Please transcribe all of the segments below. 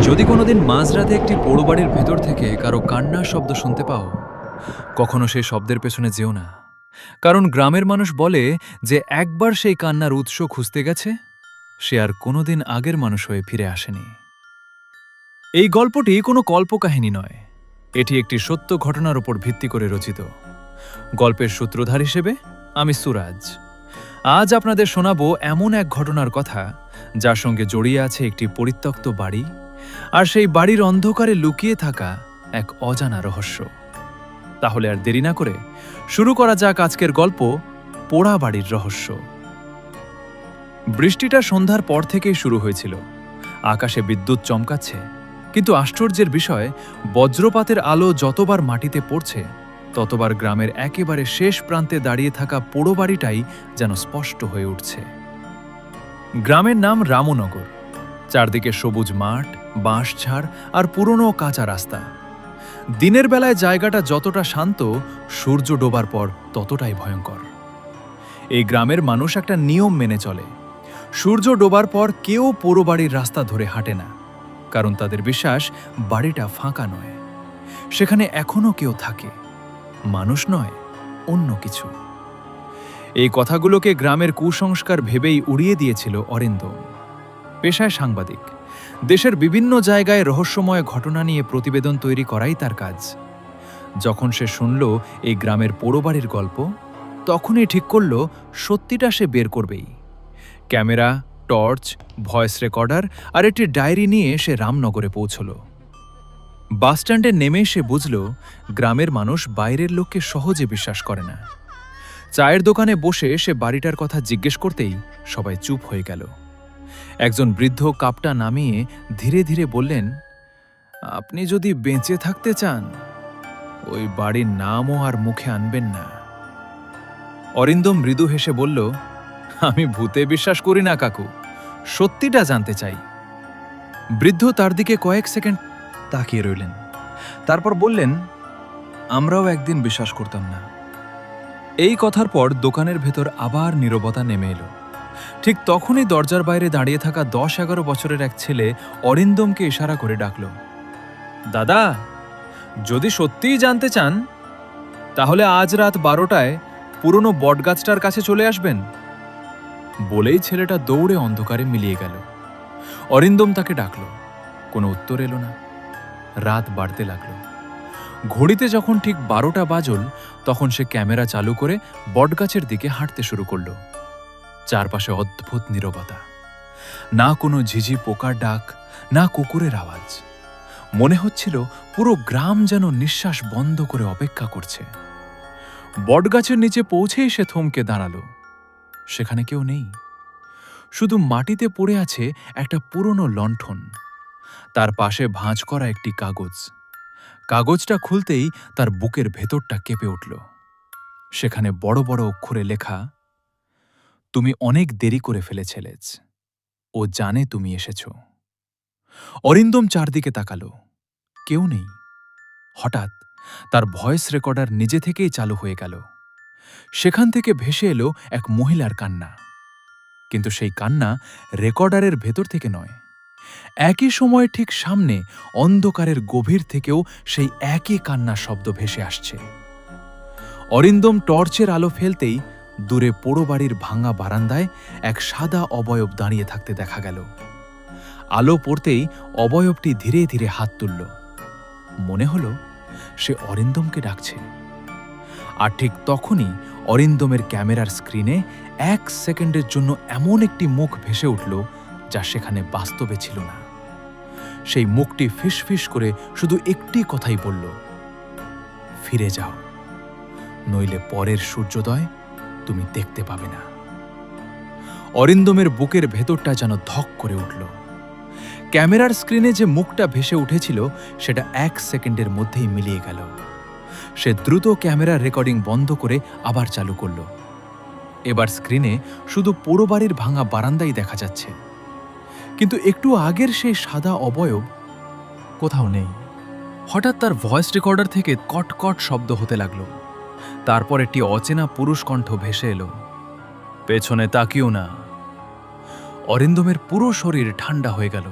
যদি কোনোদিন মাঝরাতে একটি পোড়ো বাড়ির ভেতর থেকে কারো কান্নার শব্দ শুনতে পাও, কখনো সেই শব্দের পেছনে যেও না। কারণ গ্রামের মানুষ বলে যে একবার সেই কান্নার উৎস খুঁজতে গেছে, সে আর কোনোদিন আগের মানুষ হয়ে ফিরে আসেনি। এই গল্পটি কোনো কল্পকাহিনী নয়, এটি একটি সত্য ঘটনার উপর ভিত্তি করে রচিত। গল্পের সূত্রধার হিসেবে আমি সুরাজ। আজ আপনাদের শোনাবো এমন এক ঘটনার কথা যার সঙ্গে জড়িয়ে আছে একটি পরিত্যক্ত বাড়ি, আর সেই বাড়ির অন্ধকারে লুকিয়ে থাকা এক অজানা রহস্য। তাহলে আর দেরি না করে শুরু করা যাক আজকের গল্প, পোড়া বাড়ির রহস্য। বৃষ্টিটা সন্ধ্যার পর থেকেই শুরু হয়েছিল। আকাশে বিদ্যুৎ চমকাচ্ছে, কিন্তু আশ্চর্যের বিষয়, বজ্রপাতের আলো যতবার মাটিতে পড়ছে ততবার গ্রামের একেবারে শেষ প্রান্তে দাঁড়িয়ে থাকা পোড়ো বাড়িটাই যেন স্পষ্ট হয়ে উঠছে। গ্রামের নাম রামনগর। চারদিকে সবুজ মাঠ, বাঁশঝাড় আর পুরনো কাঁচা রাস্তা। দিনের বেলায় জায়গাটা যতটা শান্ত, সূর্য ডোবার পর ততটাই ভয়ঙ্কর। এই গ্রামের মানুষ একটা নিয়ম মেনে চলে। সূর্য ডোবার পর কেউ পোড়ো বাড়ির রাস্তা ধরে হাঁটে না, কারণ তাদের বিশ্বাস বাড়িটা ফাঁকা নয়, সেখানে এখনো কেউ থাকে। মানুষ নয়, অন্য কিছু। এই কথাগুলোকে গ্রামের কুসংস্কার ভেবেই উড়িয়ে দিয়েছিল অরিন্দম। পেশায় সাংবাদিক, দেশের বিভিন্ন জায়গায় রহস্যময় ঘটনা নিয়ে প্রতিবেদন তৈরি করাই তার কাজ। যখন সে শুনল এই গ্রামের পোড়ো বাড়ির গল্প, তখনই ঠিক করল সত্যিটা সে বের করবেই। ক্যামেরা, টর্চ, ভয়েস রেকর্ডার আর একটি ডায়েরি নিয়ে সে রামনগরে পৌঁছল। বাসস্ট্যান্ডে নেমে সে বুঝল গ্রামের মানুষ বাইরের লোককে সহজে বিশ্বাস করে না। চায়ের দোকানে বসে সে বাড়িটার কথা জিজ্ঞেস করতেই সবাই চুপ হয়ে গেল। একজন বৃদ্ধ কাপটা নামিয়ে ধীরে ধীরে বললেন, আপনি যদি বেঁচে থাকতে চান, ওই বাড়ির নামও আর মুখে আনবেন না। অরিন্দম মৃদু হেসে বলল, আমি ভূতে বিশ্বাস করি না কাকু, সত্যিটা জানতে চাই। বৃদ্ধ তার দিকে কয়েক সেকেন্ড তাকিয়ে রইলেন, তারপর বললেন, আমরাও একদিন বিশ্বাস করতাম না। এই কথার পর দোকানের ভেতর আবার নীরবতা নেমে এলো। ঠিক তখনই দরজার বাইরে দাঁড়িয়ে থাকা 10-11 বছরের এক ছেলে অরিন্দমকে ইশারা করে ডাকল, দাদা, যদি সত্যিই জানতে চান তাহলে আজ রাত 12টায় পুরনো বটগাছটার কাছে চলে আসবেন। বলেই ছেলেটা দৌড়ে অন্ধকারে মিলিয়ে গেল। অরিন্দম তাকে ডাকল, কোনো উত্তর এলো না। রাত বাড়তে লাগলো। ঘড়িতে যখন ঠিক 12টা বাজল, তখন সে ক্যামেরা চালু করে বটগাছের দিকে হাঁটতে শুরু করল। চারপাশে অদ্ভুত নীরবতা, না কোনো ঝিঝি পোকার ডাক, না কুকুরের আওয়াজ। মনে হচ্ছিল পুরো গ্রাম যেন নিঃশ্বাস বন্ধ করে অপেক্ষা করছে। বটগাছের নিচে পৌঁছেই সে থমকে দাঁড়ালো। সেখানে কেউ নেই, শুধু মাটিতে পড়ে আছে একটা পুরনো লণ্ঠন, তার পাশে ভাঁজ করা একটি কাগজ। কাগজটা খুলতেই তার বুকের ভেতরটা কেঁপে উঠল। সেখানে বড় বড় অক্ষরে লেখা, তুমি অনেক দেরি করে ফেলেছিলে, ও জানে তুমি এসেছ। অরিন্দম চারদিকে তাকালো, কেউ নেই। হঠাৎ তার ভয়েস রেকর্ডার নিজে থেকেই চালু হয়ে গেল। সেখান থেকে ভেসে এলো এক মহিলার কান্না, কিন্তু সেই কান্না রেকর্ডারের ভেতর থেকে নয়। একই সময়ে ঠিক সামনে অন্ধকারের গভীর থেকেও সেই একই কান্নার শব্দ ভেসে আসছে। অরিন্দম টর্চের আলো ফেলতেই দূরে পোড়ো বাড়ির ভাঙা বারান্দায় এক সাদা অবয়ব দাঁড়িয়ে থাকতে দেখা গেল। আলো পড়তেই অবয়বটি ধীরে ধীরে হাত তুলল। মনে হলো সে অরিন্দমকে ডাকছে। আর ঠিক তখনই অরিন্দমের ক্যামেরার স্ক্রিনে 1 সেকেন্ডের জন্য এমন একটি মুখ ভেসে উঠল যা সেখানে বাস্তবে ছিল না। সেই মুখটি ফিসফিস করে শুধু একটি কথাই বলল, ফিরে যাও, নইলে পরের সূর্যোদয় তুমি দেখতে পাবে না। অরিন্দমের বুকের ভেতরটা যেন ধক করে উঠল। ক্যামেরার স্ক্রিনে যে মুখটা ভেসে উঠেছিল সেটা 1 সেকেন্ডের মধ্যেই মিলিয়ে গেল। সে দ্রুত ক্যামেরার রেকর্ডিং বন্ধ করে আবার চালু করল। এবার স্ক্রিনে শুধু পোড়ো বাড়ির ভাঙা বারান্দাই দেখা যাচ্ছে, কিন্তু একটু আগের সেই সাদা অবয়ব কোথাও নেই। হঠাৎ তার ভয়েস রেকর্ডার থেকে কটকট শব্দ হতে লাগলো। তারপর একটি অচেনা পুরুষ কণ্ঠ ভেসে এলো, পেছনে তাকিও না। অরিন্দমের পুরো শরীর ঠান্ডা হয়ে গেল।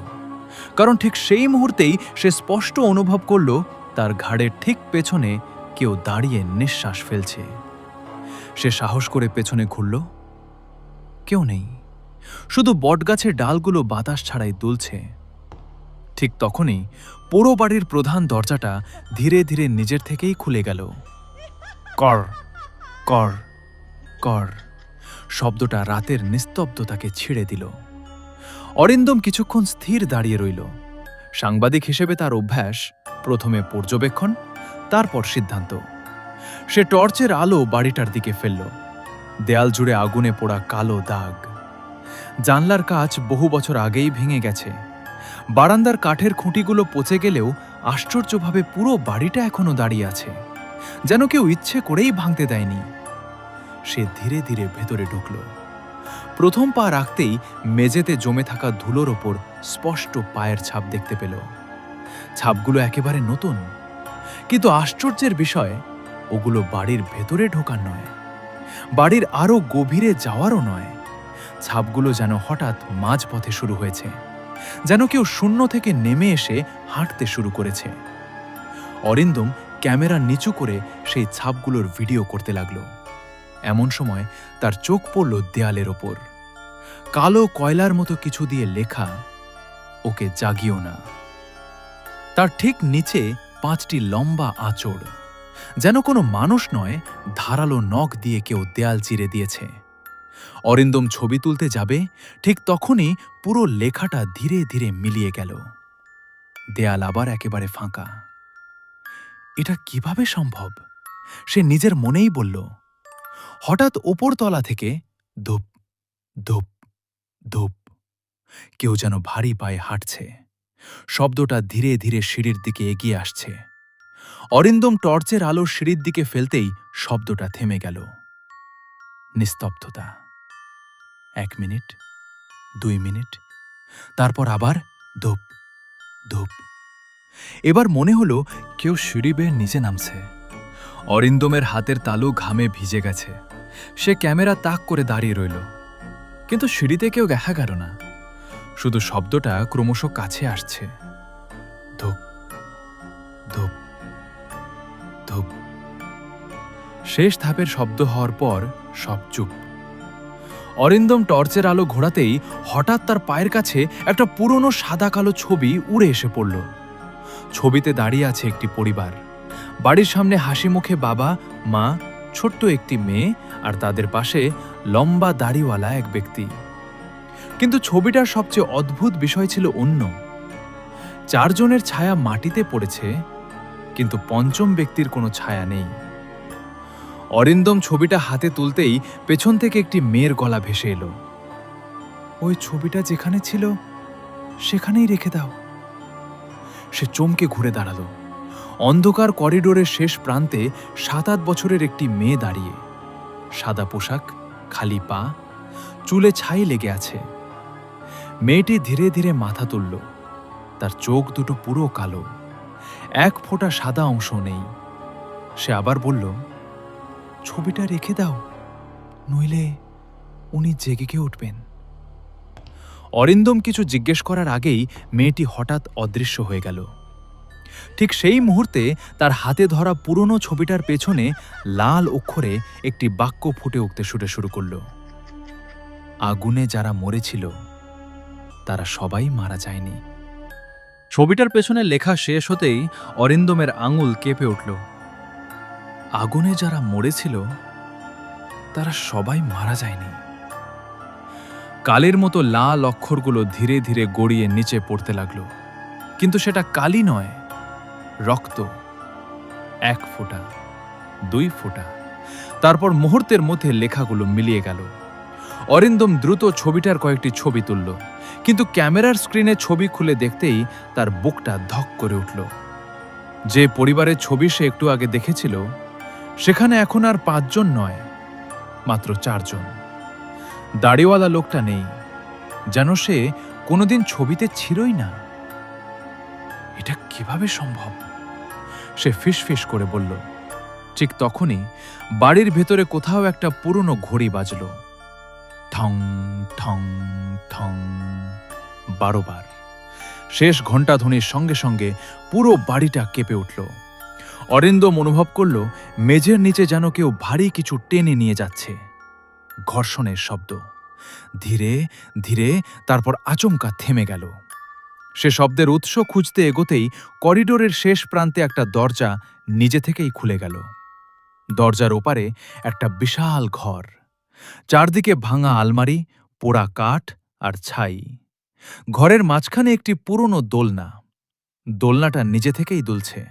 কারণ ঠিক সেই মুহূর্তেই সে স্পষ্ট অনুভব করল তার ঘাড়ের ঠিক পেছনে কেউ দাঁড়িয়ে নিঃশ্বাস ফেলছে। সে সাহস করে পেছনে ঘুরল। কেউ নেই, শুধু বটগাছের ডালগুলো বাতাস ছাড়াই দুলছে। ঠিক তখনই পুরো বাড়ির প্রধান দরজাটা ধীরে ধীরে নিজের থেকেই খুলে গেল। কর কর কর শব্দটা রাতের নিস্তব্ধতাকে ছিঁড়ে দিল। অরিন্দম কিছুক্ষণ স্থির দাঁড়িয়ে রইল। সাংবাদিক হিসেবে তার অভ্যাস, প্রথমে পর্যবেক্ষণ, তারপর সিদ্ধান্ত। সে টর্চের আলো বাড়িটার দিকে ফেলল। দেয়াল জুড়ে আগুনে পোড়া কালো দাগ। জানলার কাচ বহু বছর আগেই ভেঙে গেছে। বারান্দার কাঠের খুঁটিগুলো পচে গেলেও আশ্চর্যভাবে পুরো বাড়িটা এখনো দাঁড়িয়ে আছে, যেন কেউ ইচ্ছে করেই ভাঙতে দেয়নি। সে ধীরে ধীরে ভেতরে ঢুকল। প্রথম পা রাখতেই মেঝেতে জমে থাকা ধুলোর ওপর স্পষ্ট পায়ের ছাপ দেখতে পেল। ছাপগুলো একেবারে নতুন, কিন্তু আশ্চর্যের বিষয়, ওগুলো বাড়ির ভেতরে ঢোকার নয়, বাড়ির আরো গভীরে যাওয়ারও নয়। ছাপগুলো যেন হঠাৎ মাঝপথে শুরু হয়েছে, যেন কেউ শূন্য থেকে নেমে এসে হাঁটতে শুরু করেছে। অরিন্দম ক্যামেরা নিচু করে সেই ছাপগুলোর ভিডিও করতে লাগল। এমন সময় তার চোখ পড়ল দেয়ালের ওপর। কালো কয়লার মতো কিছু দিয়ে লেখা, ওকে জাগিও না। তার ঠিক নিচে 5টি লম্বা আঁচড়, যেন কোনো মানুষ নয়, ধারালো নখ দিয়ে কেউ দেয়াল চিরে দিয়েছে। অরিন্দম ছবি তুলতে যাবে, ঠিক তখনই পুরো লেখাটা ধীরে ধীরে মিলিয়ে গেল। দেয়াল আবার একেবারে ফাঁকা। এটা কিভাবে সম্ভব? সে নিজের মনেই বলল। হঠাৎ ওপরতলা থেকে ধূপ ধূপ ধূপ কেউ যেন ভারী পায়ে হাঁটছে। শব্দটা ধীরে ধীরে সিঁড়ির দিকে এগিয়ে আসছে। অরিন্দম টর্চের আলো সিঁড়ির দিকে ফেলতেই শব্দটা থেমে গেল। নিস্তব্ধতা। 1 মিনিট, 2 মিনিট, তারপর আবার ধূপ ধূপ। এবার মনে হলো কেউ সিঁড়ি বেয়ে নিচে নামছে। অরিন্দমের হাতের তালু ঘামে ভিজে গেছে। সে ক্যামেরা তাক করে দাঁড়িয়ে রইল, কিন্তু সিঁড়িতে কেউ দেখা গেল না। শুধু শব্দটা ক্রমশ কাছে আসছে। ধূপ ধূপ ধূপ। শেষ ধাপের শব্দ হওয়ার পর সব চুপ। অরিন্দম টর্চের আলো ঘোরাতেই হঠাৎ তার পায়ের কাছে একটা পুরনো সাদা কালো ছবি উড়ে এসে পড়ল। ছবিতে দাঁড়িয়ে আছে একটি পরিবার। বাড়ির সামনে হাসি মুখে বাবা, মা, ছোট্ট একটি মেয়ে, আর তাদের পাশে লম্বা দাড়িওয়ালা এক ব্যক্তি। কিন্তু ছবিটার সবচেয়ে অদ্ভুত বিষয় ছিল অন্য। 4 জনের ছায়া মাটিতে পড়েছে, কিন্তু পঞ্চম ব্যক্তির কোনো ছায়া নেই। অরিন্দম ছবিটা হাতে তুলতেই পেছন থেকে একটি মেয়ের গলা ভেসে এলো। ওই ছবিটা যেখানে ছিল সেখানেই রেখে দাও। সে চমকে ঘুরে দাঁড়ালো। অন্ধকার করিডোরের শেষ প্রান্তে 7-8 বছরের একটি মেয়ে দাঁড়িয়ে। সাদা পোশাক, খালি পা, চুলে ছাই লেগে আছে। মেয়েটি ধীরে ধীরে মাথা তুলল। তার চোখ দুটো পুরো কালো, 1 ফোঁটা সাদা অংশ নেই। সে আবার বলল, ছবিটা রেখে দাও, নইলে উনি জেগে উঠবেন। অরিন্দম কিছু জিজ্ঞেস করার আগেই মেয়েটি হঠাৎ অদৃশ্য হয়ে গেল। ঠিক সেই মুহূর্তে তার হাতে ধরা পুরনো ছবিটার পেছনে লাল অক্ষরে একটি বাক্য ফুটে উঠতে শুরু করল। আগুনে যারা মরেছিল তারা সবাই মারা যায়নি। ছবিটার পেছনে লেখা শেষ হতেই অরিন্দমের আঙুল কেঁপে উঠল। আগুনে যারা মরেছিল তারা সবাই মারা যায়নি। কালির মতো লাল অক্ষরগুলো ধীরে ধীরে গড়িয়ে নিচে পড়তে লাগলো, কিন্তু সেটা কালি নয়, রক্ত। 1 ফোঁটা, 2 ফোঁটা, তারপর মুহূর্তের মধ্যে লেখাগুলো মিলিয়ে গেল। অরিন্দম দ্রুত ছবিটার কয়েকটি ছবি তুলল, কিন্তু ক্যামেরার স্ক্রিনে ছবি খুলে দেখতেই তার বুকটা ধক করে উঠল। যে পরিবারের ছবি সে একটু আগে দেখেছিল, সেখানে এখন আর 5 জন নয়, মাত্র 4 জন। দাড়িওয়ালা লোকটা নেই, যেন সে কোনোদিন ছবিতে ছিলই না। এটা কিভাবে সম্ভব? সে ফিসফিস করে বলল। ঠিক তখনই বাড়ির ভেতরে কোথাও একটা পুরনো ঘড়ি বাজল। ঠং ঠং ঠং, 12 বার। শেষ ঘণ্টাধ্বনির সঙ্গে সঙ্গে পুরো বাড়িটা কেঁপে উঠল। অরিন্দম অনুভব করল মেঝের নিচে যেন কেউ ভারী কিছু টেনে নিয়ে যাচ্ছে। ঘর্ষণের শব্দ ধীরে ধীরে, তারপর আচমকা থেমে গেল। সে শব্দের উৎস খুঁজতে এগোতেই করিডোরের শেষ প্রান্তে একটা দরজা নিজে থেকেই খুলে গেল। দরজার ওপারে একটা বিশাল ঘর, চারদিকে ভাঙা আলমারি, পোড়া কাঠ আর ছাই। ঘরের মাঝখানে একটি পুরনো দোলনা। দোলনাটা নিজে থেকেই দুলছে,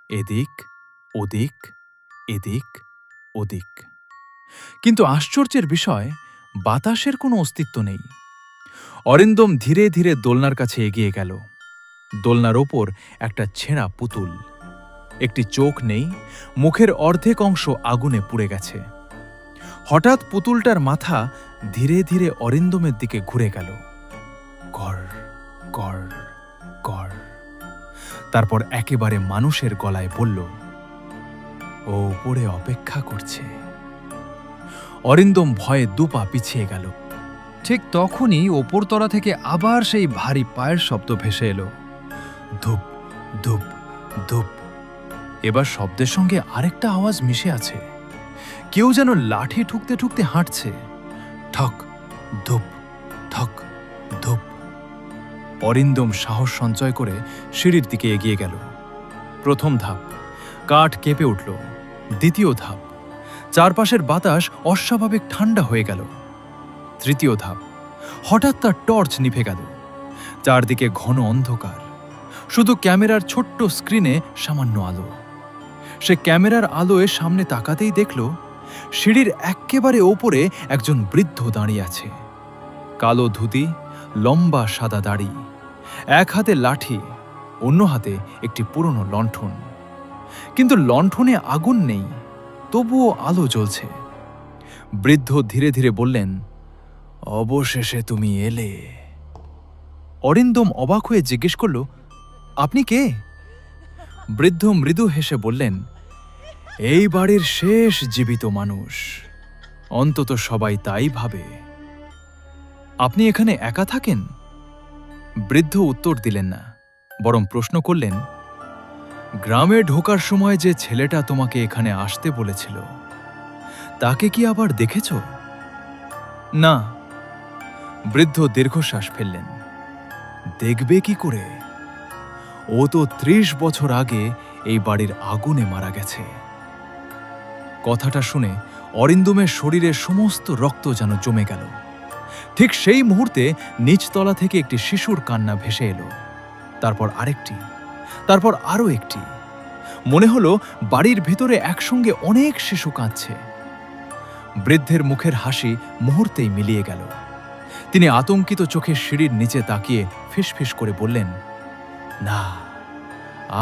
এদিক ওদিক, এদিক ওদিক। কিন্তু আশ্চর্যের বিষয়, বাতাসের কোনো অস্তিত্ব নেই। অরিন্দম ধীরে ধীরে দোলনার কাছে এগিয়ে গেল। দোলনার ওপর একটা ছেঁড়া পুতুল, একটি চোখ নেই, মুখের অর্ধেক অংশ আগুনে পুড়ে গেছে। হঠাৎ পুতুলটার মাথা ধীরে ধীরে অরিন্দমের দিকে ঘুরে গেল। কর কর কর। তারপর একেবারে মানুষের গলায় বলল, ও উপরে অপেক্ষা করছে। অরিন্দম ভয়ে দুপা পিছিয়ে গেল। ঠিক তখনই ওপরতলা থেকে আবার সেই ভারী পায়ের শব্দ ভেসে এলো। ধূপ ধূপ ধূপ। এবার শব্দের সঙ্গে আরেকটা আওয়াজ মিশে আছে। কেউ যেন লাঠি ঠুকতে ঠুকতে হাঁটছে। ঠক ধূপ, ঠক ধূপ। অরিন্দম সাহস সঞ্চয় করে সিঁড়ির দিকে এগিয়ে গেল। প্রথম ধাপ, কাঠ কেঁপে উঠল। দ্বিতীয় ধাপ, চারপাশের বাতাস অস্বাভাবিক ঠান্ডা হয়ে গেল। তৃতীয় ধাপ, হঠাৎ তার টর্চ নিভে গেল। চারদিকে ঘন অন্ধকার, শুধু ক্যামেরার ছোট্ট স্ক্রিনে সামান্য আলো। সে ক্যামেরার আলোয় সামনে তাকাতেই দেখল সিঁড়ির এক্কেবারে ওপরে একজন বৃদ্ধ দাঁড়িয়ে আছে। কালো ধুতি, লম্বা সাদা দাড়ি, এক হাতে লাঠি, অন্য হাতে একটি পুরনো লণ্ঠন। কিন্তু লণ্ঠনে আগুন নেই, তবুও আলো জ্বলছে। বৃদ্ধ ধীরে ধীরে বললেন, অবশেষে তুমি এলে। অরিন্দম অবাক হয়ে জিজ্ঞেস করল, আপনি কে? বৃদ্ধ মৃদু হেসে বললেন, এই বাড়ির শেষ জীবিত মানুষ, অন্তত সবাই তাই ভাবে। আপনি এখানে একা থাকেন? বৃদ্ধ উত্তর দিলেন না, বরং প্রশ্ন করলেন, গ্রামে ঢোকার সময় যে ছেলেটা তোমাকে এখানে আসতে বলেছিল, তাকে কি আবার দেখেছ? না। বৃদ্ধ দীর্ঘশ্বাস ফেললেন। দেখবে কি করে? ও তো ৩০ বছর আগে এই বাড়ির আগুনে মারা গেছে। কথাটা শুনে অরিন্দমের শরীরের সমস্ত রক্ত যেন জমে গেল। ঠিক সেই মুহূর্তে নিচতলা থেকে একটি শিশুর কান্না ভেসে এলো, তারপর আরেকটি, তারপর আরও একটি। মনে হলো বাড়ির ভেতরে একসঙ্গে অনেক শিশু কাঁদছে। বৃদ্ধের মুখের হাসি মুহূর্তেই মিলিয়ে গেল। তিনি আতঙ্কিত চোখে সিঁড়ির নিচে তাকিয়ে ফিসফিস করে বললেন, না,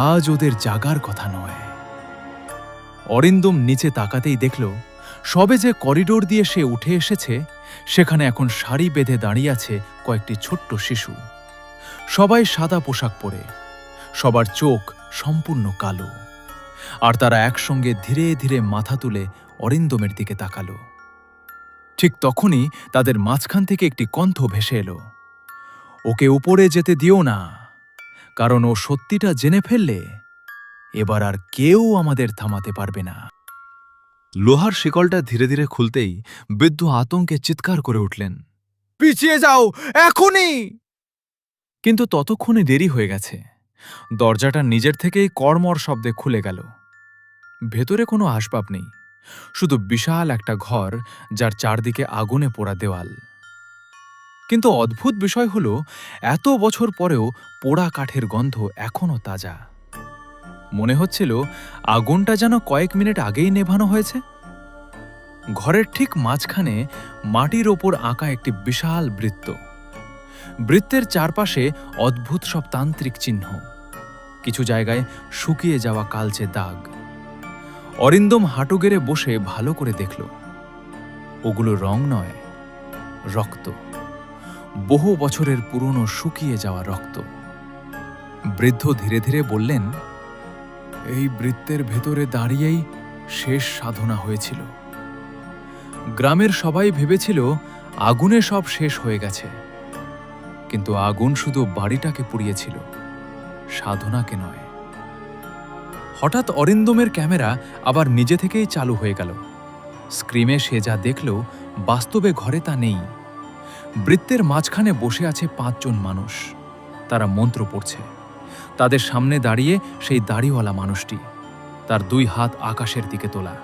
আজ ওদের জাগার কথা নয়। অরিন্দম নিচে তাকাতেই দেখল, সবে যে করিডোর দিয়ে সে উঠে এসেছে, সেখানে এখন সারি বেঁধে দাঁড়িয়ে আছে কয়েকটি ছোট্ট শিশু। সবাই সাদা পোশাক পরে, সবার চোখ সম্পূর্ণ কালো, আর তারা একসঙ্গে ধীরে ধীরে মাথা তুলে অরিন্দমের দিকে তাকালো। ঠিক তখনই তাদের মাঝখান থেকে একটি কণ্ঠ ভেসে এলো, ওকে উপরে যেতে দিও না, কারণ ও সত্যিটা জেনে ফেললে এবার আর কেউ আমাদের থামাতে পারবে না। লোহার শিকলটা ধীরে ধীরে খুলতেই বৃদ্ধ আতঙ্কে চিৎকার করে উঠলেন, পিছিয়ে যাও এখনই! কিন্তু ততক্ষণে দেরি হয়ে গেছে। দরজাটা নিজের থেকেই কড়মড় শব্দে খুলে গেল। ভেতরে কোনো আসবাব নেই, শুধু বিশাল একটা ঘর, যার চারদিকে আগুনে পোড়া দেওয়াল। কিন্তু অদ্ভুত বিষয় হলো, এত বছর পরেও পোড়া কাঠের গন্ধ এখনও তাজা। মনে হচ্ছিল আগুনটা যেন কয়েক মিনিট আগেই নেভানো হয়েছে। ঘরের ঠিক মাঝখানে মাটির ওপর আঁকা একটি বিশাল বৃত্ত। বৃত্তের চারপাশে অদ্ভুত সব তান্ত্রিক চিহ্ন, কিছু জায়গায় শুকিয়ে যাওয়া কালচে দাগ। অরিন্দম হাঁটু গেড়ে বসে ভালো করে দেখল, ওগুলো রং নয়, রক্ত, বহু বছরের পুরনো শুকিয়ে যাওয়া রক্ত। বৃদ্ধ ধীরে ধীরে বললেন, এই বৃত্তের ভেতরে দাঁড়িয়েই শেষ সাধনা হয়েছিল। গ্রামের সবাই ভেবেছিল আগুনে সব শেষ হয়ে গেছে, কিন্তু আগুন শুধু বাড়িটাকে পুড়িয়েছিল, সাধনাকে নয়। হঠাৎ অরিন্দমের ক্যামেরা আবার নিজে থেকেই চালু হয়ে গেল। স্ক্রিনে সে যা দেখল, বাস্তবে ঘরে তা নেই। বৃত্তের মাঝখানে বসে আছে 5 জন মানুষ। তারা মন্ত্র পড়ছে। তাদের সামনে দাঁড়িয়ে সেই দাড়িওয়ালা মানুষটি, তার 2 হাত আকাশের দিকে তোলা।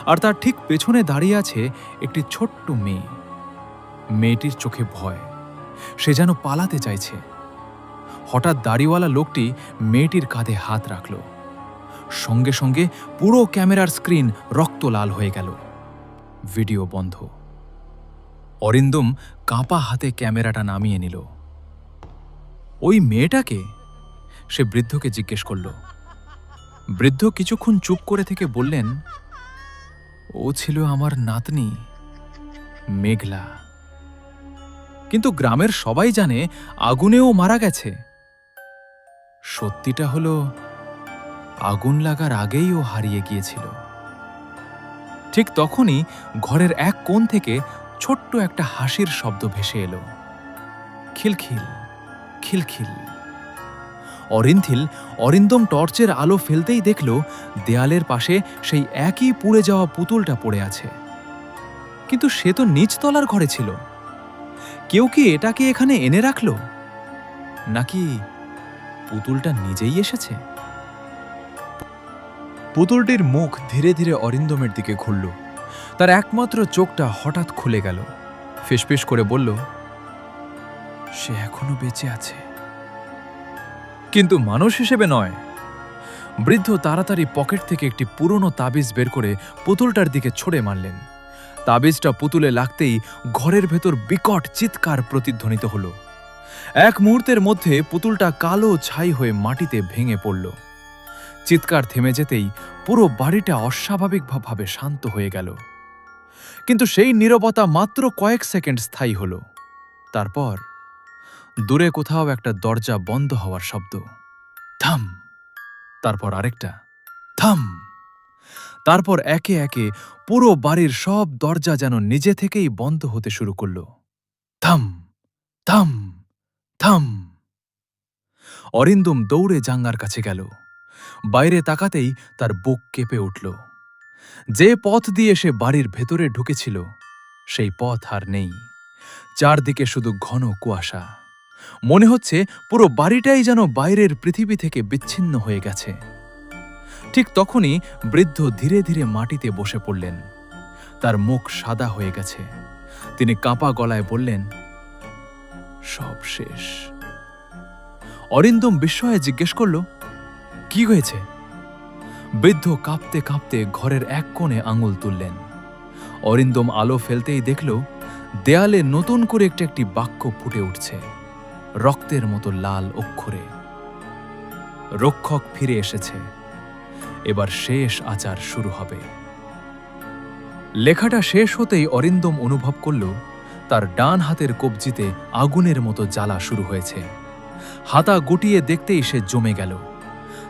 আর তার ঠিক পেছনে দাঁড়িয়ে আছে একটি ছোট্ট মেয়ে। মেয়েটির চোখে ভয়, সে যেন পালাতে চাইছে। হঠাৎ দাড়িওয়ালা লোকটি মেয়েটির কাঁধে হাত রাখল। সঙ্গে সঙ্গে পুরো ক্যামেরার স্ক্রিন রক্ত লাল হয়ে গেল। ভিডিও বন্ধ। অরিন্দম কাঁপা হাতে ক্যামেরাটা নামিয়ে নিল। ওই মেয়েটাকে? সে বৃদ্ধকে জিজ্ঞেস করল। বৃদ্ধ কিছুক্ষণ চুপ করে থেকে বললেন, ও ছিল আমার নাতনি মেঘলা। কিন্তু গ্রামের সবাই জানে আগুনেও মারা গেছে। সত্যিটা হলো, আগুন লাগার আগেই ও হারিয়ে গিয়েছিল। ঠিক তখনই ঘরের এক কোণ থেকে ছোট্ট একটা হাসির শব্দ ভেসে এলো। খিলখিল খিলখিল। অরিন্দম টর্চের আলো ফেলতেই দেখল দেয়ালের পাশে সেই একই পুড়ে যাওয়া পুতুলটা পড়ে আছে। কিন্তু সে তো নিচতলার ঘরে ছিল। কেউ কি এটাকে এখানে এনে রাখল, নাকি পুতুলটা নিজেই এসেছে? পুতুলটির মুখ ধীরে ধীরে অরিন্দমের দিকে ঘুরল। তার একমাত্র চোখটা হঠাৎ খুলে গেল। ফিসফিস করে বলল, সে এখনো বেঁচে আছে, কিন্তু মানুষ হিসেবে নয়। বৃদ্ধ তাড়াতাড়ি পকেট থেকে একটি পুরনো তাবিজ বের করে পুতুলটার দিকে ছুঁড়ে মারলেন। তাবিজটা পুতুলে লাগতেই ঘরের ভেতর বিকট চিৎকার প্রতিধ্বনিত হল। এক মুহূর্তের মধ্যে পুতুলটা কালো ছাই হয়ে মাটিতে ভেঙে পড়ল। চিৎকার থেমে যেতেই পুরো বাড়িটা অস্বাভাবিকভাবে শান্ত হয়ে গেল। কিন্তু সেই নীরবতা মাত্র কয়েক সেকেন্ড স্থায়ী হল। তারপর দূরে কোথাও একটা দরজা বন্ধ হওয়ার শব্দ। থাম। তারপর আরেকটা। থাম। তারপর একে একে পুরো বাড়ির সব দরজা যেন নিজে থেকেই বন্ধ হতে শুরু করল। থাম, থাম, থাম। অরিন্দম দৌড়ে জানলার কাছে গেল। বাইরে তাকাতেই তার বুক কেঁপে উঠল। যে পথ দিয়ে সে বাড়ির ভেতরে ঢুকেছিল, সেই পথ আর নেই। চারদিকে শুধু ঘন কুয়াশা। মনে হচ্ছে পুরো বাড়িটাই যেন বাইরের পৃথিবী থেকে বিচ্ছিন্ন হয়ে গেছে। ঠিক তখনই বৃদ্ধ ধীরে ধীরে মাটিতে বসে পড়লেন। তার মুখ সাদা হয়ে গেছে। তিনি কাঁপা গলায় বললেন, সব শেষ। অরিন্দম বিস্ময়ে জিজ্ঞেস করল, কি হয়েছে? বৃদ্ধ কাঁপতে কাঁপতে ঘরের এক কোণে আঙুল তুললেন। অরিন্দম আলো ফেলতেই দেখল দেয়ালে নতুন করে একটি বাক্য ফুটে উঠছে, রক্তের মতো লাল অক্ষরে। রক্ষক ফিরে এসেছে, এবার শেষ আচার শুরু হবে। লেখাটা শেষ হতেই অরিন্দম অনুভব করল তার ডান হাতের কবজিতে আগুনের মতো জ্বালা শুরু হয়েছে। হাতা গুটিয়ে দেখতেই সে জমে গেল।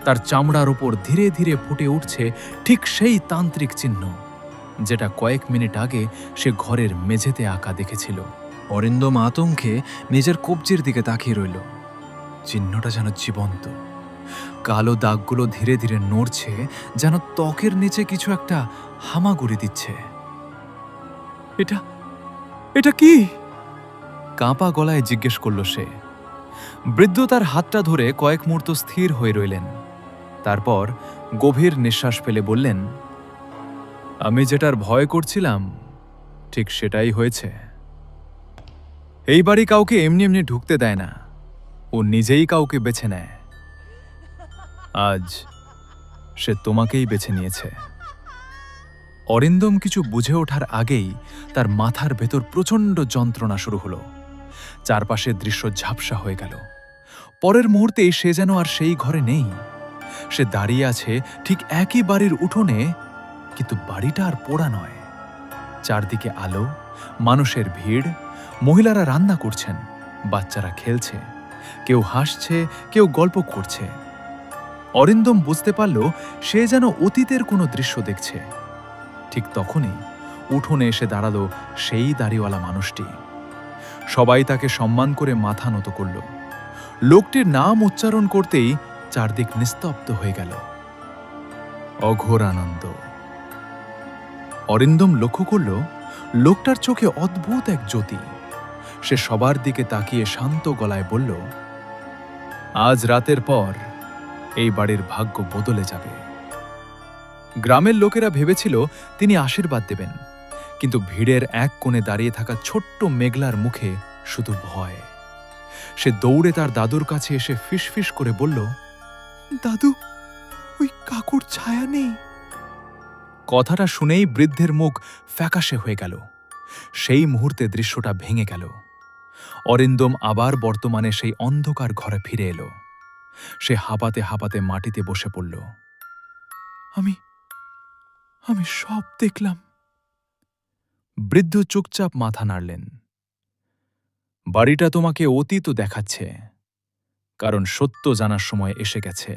তার চামড়ার উপর ধীরে ধীরে ফুটে উঠছে ঠিক সেই তান্ত্রিক চিহ্ন, যেটা কয়েক মিনিট আগে সে ঘরের মেঝেতে আঁকা দেখেছিল। অরিন্দম আতঙ্কে নিজের কবজির দিকে তাকিয়ে রইল। চিহ্নটা যেন জীবন্ত। কালো দাগগুলো ধীরে ধীরে নড়ছে, যেন ত্বকের নিচে কিছু একটা হামাগুড়ি দিচ্ছে। এটা এটা কি? কাঁপা গলায় জিজ্ঞেস করল সে। বৃদ্ধ তার হাতটা ধরে কয়েক মুহূর্ত স্থির হয়ে রইলেন। তারপর গভীর নিঃশ্বাস ফেলে বললেন, আমি যেটার ভয় করছিলাম ঠিক সেটাই হয়েছে। এই বাড়ি কাউকে এমনি এমনি ঢুকতে দেয় না, ও নিজেই কাউকে বেছে নেয়। আজ সে তোমাকেই বেছে নিয়েছে। অরিন্দম কিছু বুঝে ওঠার আগেই তার মাথার ভেতর প্রচণ্ড যন্ত্রণা শুরু হলো। চারপাশের দৃশ্য ঝাপসা হয়ে গেল। পরের মুহূর্তেই সে যেন আর সেই ঘরে নেই। সে দাঁড়িয়ে আছে ঠিক একই বাড়ির উঠোনে, কিন্তু বাড়িটা আর পোড়া নয়। চারদিকে আলো, মানুষের ভিড়, মহিলারা রান্না করছেন, বাচ্চারা খেলছে, কেউ হাসছে, কেউ গল্প করছে। অরিন্দম বুঝতে পারল সে যেন অতীতের কোনো দৃশ্য দেখছে। ঠিক তখনই উঠোনে এসে দাঁড়ালো সেই দাড়িওয়ালা মানুষটি। সবাই তাকে সম্মান করে মাথা নত করল। লোকটির নাম উচ্চারণ করতেই চারদিক নিস্তব্ধ হয়ে গেল। অঘোর আনন্দ। অরিন্দম লক্ষ্য করল লোকটার চোখে অদ্ভুত এক জ্যোতি। সে সবার দিকে তাকিয়ে শান্ত গলায় বলল, আজ রাতের পর এই বাড়ির ভাগ্য বদলে যাবে। গ্রামের লোকেরা ভেবেছিল তিনি আশীর্বাদ দেবেন, কিন্তু ভিড়ের এক কোণে দাঁড়িয়ে থাকা ছোট্ট মেঘলার মুখে শুধু ভয়। সে দৌড়ে তার দাদুর কাছে এসে ফিসফিস করে বলল, দাদু, ওই কাকুর ছায়া নেই। কথাটা শুনেই বৃদ্ধের মুখ ফ্যাকাশে হয়ে গেল। সেই মুহূর্তে দৃশ্যটা ভেঙে গেল। অরিন্দম আবার বর্তমানে সেই অন্ধকার ঘরে ফিরে এলো। সে হাঁপাতে হাঁপাতে মাটিতে বসে পড়ল। আমি সব দেখলাম। বৃদ্ধ চুপচাপ মাথা নাড়লেন। বাড়িটা তোমাকে অতীত দেখাচ্ছে, কারণ সত্য জানার সময় এসে গেছে।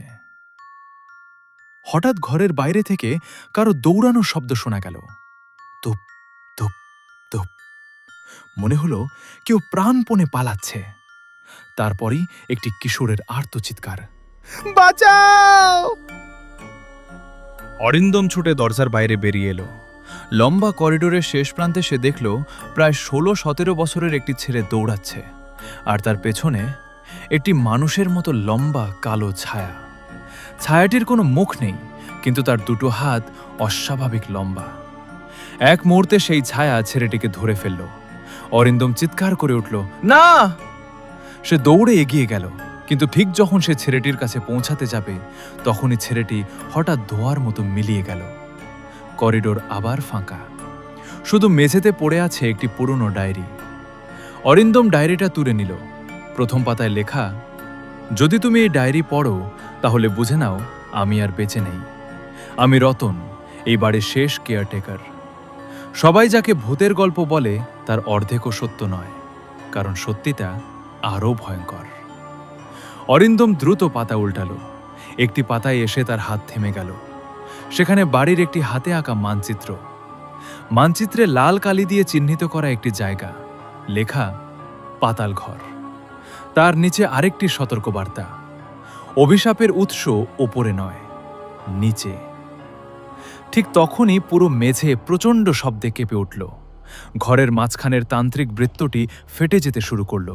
হঠাৎ ঘরের বাইরে থেকে কারো দৌড়ানোর শব্দ শোনা গেল। ধুপ ধুপ ধুপ। মনে হলো কেউ প্রাণপণে পালাচ্ছে। তারপরই একটি কিশোরের আর্তচিৎকার, বাঁচাও! অরিন্দম ছুটে দরজার বাইরে বেরিয়ে এলো। লম্বা করিডোরের শেষ প্রান্তে সে দেখল প্রায় ১৬-১৭ বছরের একটি ছেলে দৌড়াচ্ছে, আর তার পেছনে একটি মানুষের মতো লম্বা কালো ছায়া। ছায়াটির কোনো মুখ নেই, কিন্তু তার দুটো হাত অস্বাভাবিক লম্বা। এক মুহূর্তে সেই ছায়া ছেলেটিকে ধরে ফেলল। অরিন্দম চিৎকার করে উঠল, না! সে দৌড়ে এগিয়ে গেল, কিন্তু ঠিক যখন সে ছেলেটির কাছে পৌঁছাতে যাবে, তখনই ছেলেটি হঠাৎ ধোঁয়ার মতো মিলিয়ে গেল। করিডোর আবার ফাঁকা। শুধু মেঝেতে পড়ে আছে একটি পুরনো ডায়েরি। অরিন্দম ডায়েরিটা তুলে নিল। প্রথম পাতায় লেখা, যদি তুমি এই ডায়েরি পড়ো তাহলে বুঝে নাও আমি আর বেঁচে নেই। আমি রতন, এই বাড়ির শেষ কেয়ারটেকার। সবাই যাকে ভূতের গল্প বলে তার অর্ধেকও সত্য নয়, কারণ সত্যিটা আরও ভয়ঙ্কর। অরিন্দম দ্রুত পাতা উল্টালো। একটি পাতায় এসে তার হাত থেমে গেল। সেখানে বাড়ির একটি হাতে আঁকা মানচিত্র। মানচিত্রে লাল কালি দিয়ে চিহ্নিত করা একটি জায়গা, লেখা পাতাল ঘর। তার নিচে আরেকটি সতর্কবার্তা, অভিশাপের উৎস ওপরে নয়, নিচে। ঠিক তখনই পুরো মেঝে প্রচণ্ড শব্দে কেঁপে উঠল। ঘরের মাঝখানের তান্ত্রিক বৃত্তটি ফেটে যেতে শুরু করল।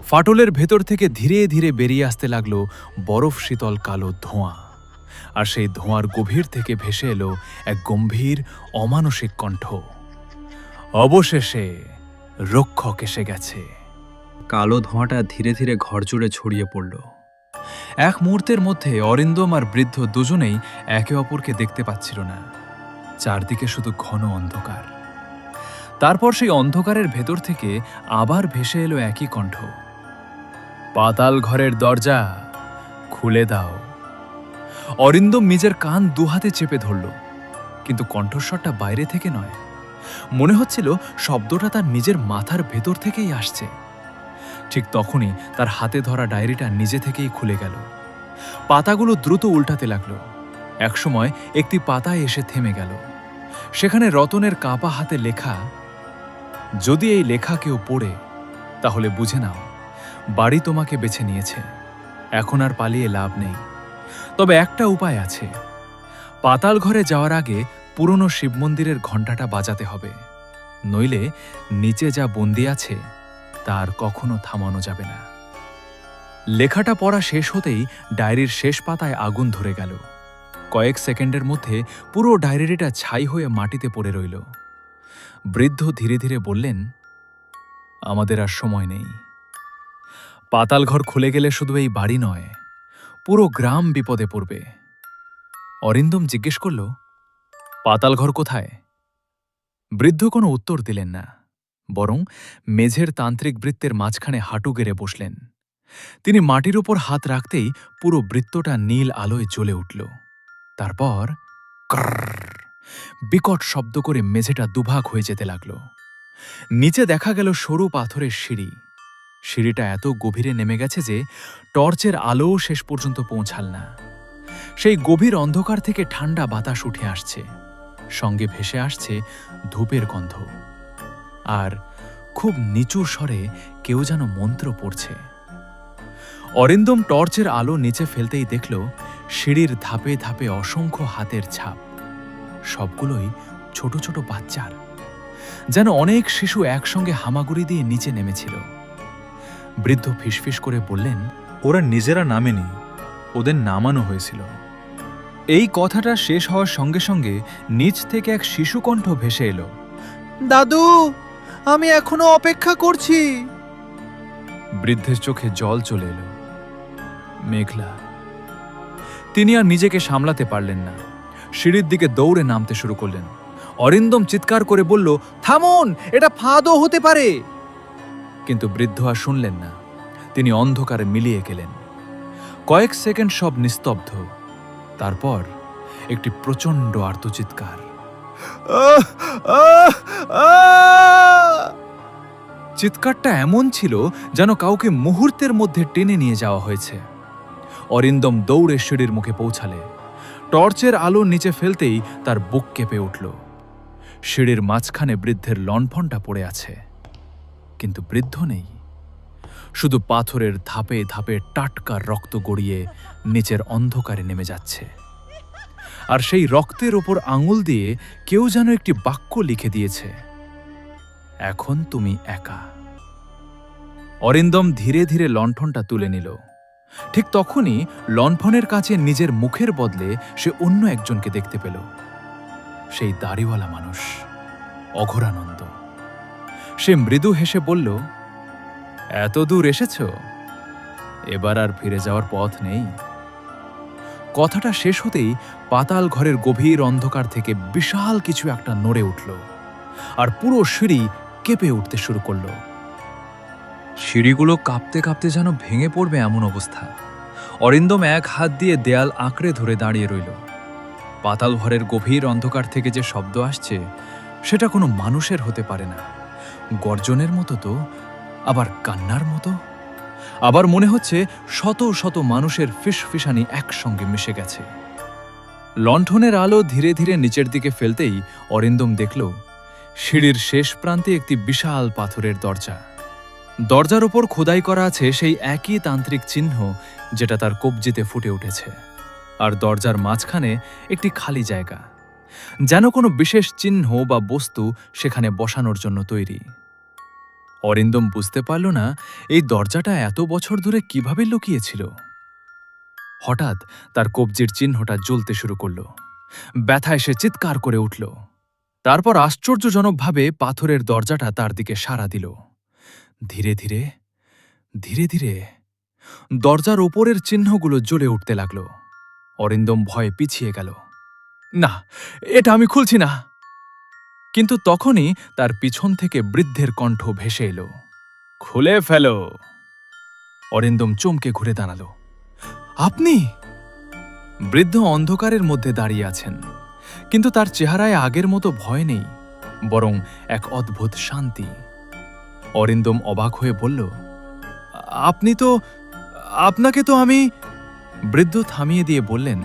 ফাটলের ভেতর থেকে ধীরে ধীরে বেরিয়ে আসতে লাগলো বরফ শীতল কালো ধোঁয়া। আর সেই ধোঁয়ার গভীর থেকে ভেসে এলো এক গম্ভীর অমানসিক কণ্ঠ, অবশেষে রক্ষক এসে গেছে। কালো ধোঁয়াটা ধীরে ধীরে ঘর জুড়ে ছড়িয়ে পড়ল। এক মুহূর্তের মধ্যে অরিন্দম আর বৃদ্ধ দুজনেই একে অপরকে দেখতে পাচ্ছিল না। চারদিকে শুধু ঘন অন্ধকার। তারপর সেই অন্ধকারের ভেতর থেকে আবার ভেসে এলো একই কণ্ঠ, পাতাল ঘরের দরজা খুলে দাও। অরিন্দম নিজের কান দুহাতে চেপে ধরল, কিন্তু কণ্ঠস্বরটা বাইরে থেকে নয়। মনে হচ্ছিল শব্দটা তার নিজের মাথার ভেতর থেকেই আসছে। ঠিক তখনই তার হাতে ধরা ডায়েরিটা নিজে থেকেই খুলে গেল। পাতাগুলো দ্রুত উল্টাতে লাগলো। একসময় একটি পাতায় এসে থেমে গেল। সেখানে রতনের কাঁপা হাতে লেখা, যদি এই লেখা কেউ পড়ে তাহলে বুঝে নাও বাড়ি তোমাকে বেছে নিয়েছে। এখন আর পালিয়ে লাভ নেই। তবে একটা উপায় আছে, পাতাল ঘরে যাওয়ার আগে পুরনো শিব মন্দিরের ঘণ্টাটা বাজাতে হবে, নইলে নিচে যা বন্দি আছে তার কখনো থামানো যাবে না। লেখাটা পড়া শেষ হতেই ডায়েরির শেষ পাতায় আগুন ধরে গেল। কয়েক সেকেন্ডের মধ্যে পুরো ডায়েরিটা ছাই হয়ে মাটিতে পড়ে রইল। বৃদ্ধ ধীরে ধীরে বললেন, আমাদের আর সময় নেই। পাতাল ঘর খুলে গেলে শুধু এই বাড়ি নয়, পুরো গ্রাম বিপদে পড়বে। অরিন্দম জিজ্ঞেস করল, পাতাল ঘর কোথায়? বৃদ্ধ কোনো উত্তর দিলেন না, বরং মেঝের তান্ত্রিক বৃত্তের মাঝখানে হাঁটু গেড়ে বসলেন। তিনি মাটির উপর হাত রাখতেই পুরো বৃত্তটা নীল আলোয় জ্বলে উঠল। তারপর বিকট শব্দ করে মেঝেটা দুভাগ হয়ে যেতে লাগল। নিচে দেখা গেল সরু পাথরের সিঁড়ি। সিঁড়িটা এত গভীরে নেমে গেছে যে টর্চের আলোও শেষ পর্যন্ত পৌঁছাল না। সেই গভীর অন্ধকার থেকে ঠান্ডা বাতাস উঠে আসছে, সঙ্গে ভেসে আসছে ধূপের গন্ধ। আর খুব নিচু স্বরে কেউ যেন মন্ত্র পড়ছে। অরিন্দম টর্চের আলো নিচে ফেলতেই দেখল সিঁড়ির ধাপে ধাপে অসংখ্য হাতের ছাপ, সবগুলোই ছোট ছোট বাচ্চার, যেন অনেক শিশু একসঙ্গে হামাগুড়ি দিয়ে নিচে নেমেছিল। বৃদ্ধ ফিসফিস করে বললেন, ওরা নিজেরা নামেনি, ওদের নামানো হয়েছিল। এই কথাটা শেষ হওয়ার সঙ্গে সঙ্গে নিচ থেকে এক শিশুকণ্ঠ ভেসে এলো, দাদু, আমি এখনো অপেক্ষা করছি। বৃদ্ধের চোখে জল চলে এলো। মেঘলা। তিনি আর নিজেকে সামলাতে পারলেন না, সিঁড়ির দিকে দৌড়ে নামতে শুরু করলেন। অরিন্দম চিৎকার করে বলল, থামুন, এটা ফাঁদও হতে পারে। কিন্তু বৃদ্ধ আর শুনলেন না, তিনি অন্ধকারে মিলিয়ে গেলেন। কয়েক সেকেন্ড সব নিস্তব্ধ, তারপর একটি প্রচণ্ড আর্তচিৎকার। চিৎকারটা এমন ছিল যেন কাউকে মুহূর্তের মধ্যে টেনে নিয়ে যাওয়া হয়েছে। অরিন্দম দৌড়ে সিঁড়ির মুখে পৌঁছালে টর্চের আলো নিচে ফেলতেই তার বুক কেঁপে উঠল। সিঁড়ির মাঝখানে বৃদ্ধের লণ্ঠনটা পড়ে আছে, কিন্তু বৃদ্ধ নেই। শুধু পাথরের ধাপে ধাপে টাটকা রক্ত গড়িয়ে নিচের অন্ধকারে নেমে যাচ্ছে। আর সেই রক্তের ওপর আঙুল দিয়ে কেউ যেন একটি বাক্য লিখে দিয়েছে, এখন তুমি একা। অরিন্দম ধীরে ধীরে লণ্ঠনটা তুলে নিল। ঠিক তখনই লণ্ঠনের কাছে নিজের মুখের বদলে সে অন্য একজনকে দেখতে পেল। সেই দাড়িওয়ালা মানুষ, অঘোরানন্দ। সে মৃদু হেসে বলল, এত দূর এসেছ, এবার আর ফিরে যাওয়ার পথ নেই। কথাটা শেষ হতেই পাতাল ঘরের গভীর অন্ধকার থেকে বিশাল কিছু একটা নড়ে উঠল, আর পুরো সিঁড়ি কেঁপে উঠতে শুরু করল। সিঁড়িগুলো কাঁপতে কাঁপতে যেন ভেঙে পড়বে এমন অবস্থা। অরিন্দম এক হাত দিয়ে দেয়াল আঁকড়ে ধরে দাঁড়িয়ে রইল। পাতাল ঘরের গভীর অন্ধকার থেকে যে শব্দ আসছে সেটা কোনো মানুষের হতে পারে না। গর্জনের মতো তো, আবার কান্নার মতো, আবার মনে হচ্ছে শত শত মানুষের ফিসফিসানি একসঙ্গে মিশে গেছে। লণ্ঠনের আলো ধীরে ধীরে নিচের দিকে ফেলতেই অরিন্দম দেখল সিঁড়ির শেষ প্রান্তে একটি বিশাল পাথরের দরজা। দরজার ওপর খোদাই করা আছে সেই একই তান্ত্রিক চিহ্ন যেটা তার কবজিতে ফুটে উঠেছে। আর দরজার মাঝখানে একটি খালি জায়গা, যেন কোনো বিশেষ চিহ্ন বা বস্তু সেখানে বসানোর জন্য তৈরি। অরিন্দম বুঝতে পারল না এই দরজাটা এত বছর ধরে কিভাবে লুকিয়েছিল। হঠাৎ তার কবজির চিহ্নটা জ্বলতে শুরু করল। ব্যথায় সে চিৎকার করে উঠল। তারপর আশ্চর্যজনকভাবে পাথরের দরজাটা তার দিকে সাড়া দিল। ধীরে ধীরে ধীরে ধীরে দরজার ওপরের চিহ্নগুলো জ্বলে উঠতে লাগল। অরিন্দম ভয়ে পিছিয়ে গেল। না, এটা আমি খুলছি না। কিন্তু তখনই তার পিছন থেকে বৃদ্ধের কণ্ঠ ভেসে এলো, খুলে ফেলো। অরিন্দম চমকে ঘুরে দাঁড়াল। আপনি? বৃদ্ধ অন্ধকারের মধ্যে দাঁড়িয়ে আছেন, কিন্তু তার চেহারায় আগের মতো ভয় নেই, বরং এক অদ্ভুত শান্তি। অরিন্দম অবাক হয়ে বলল, আপনাকে তো আমি। বৃদ্ধ থামিয়ে দিয়ে বললেন,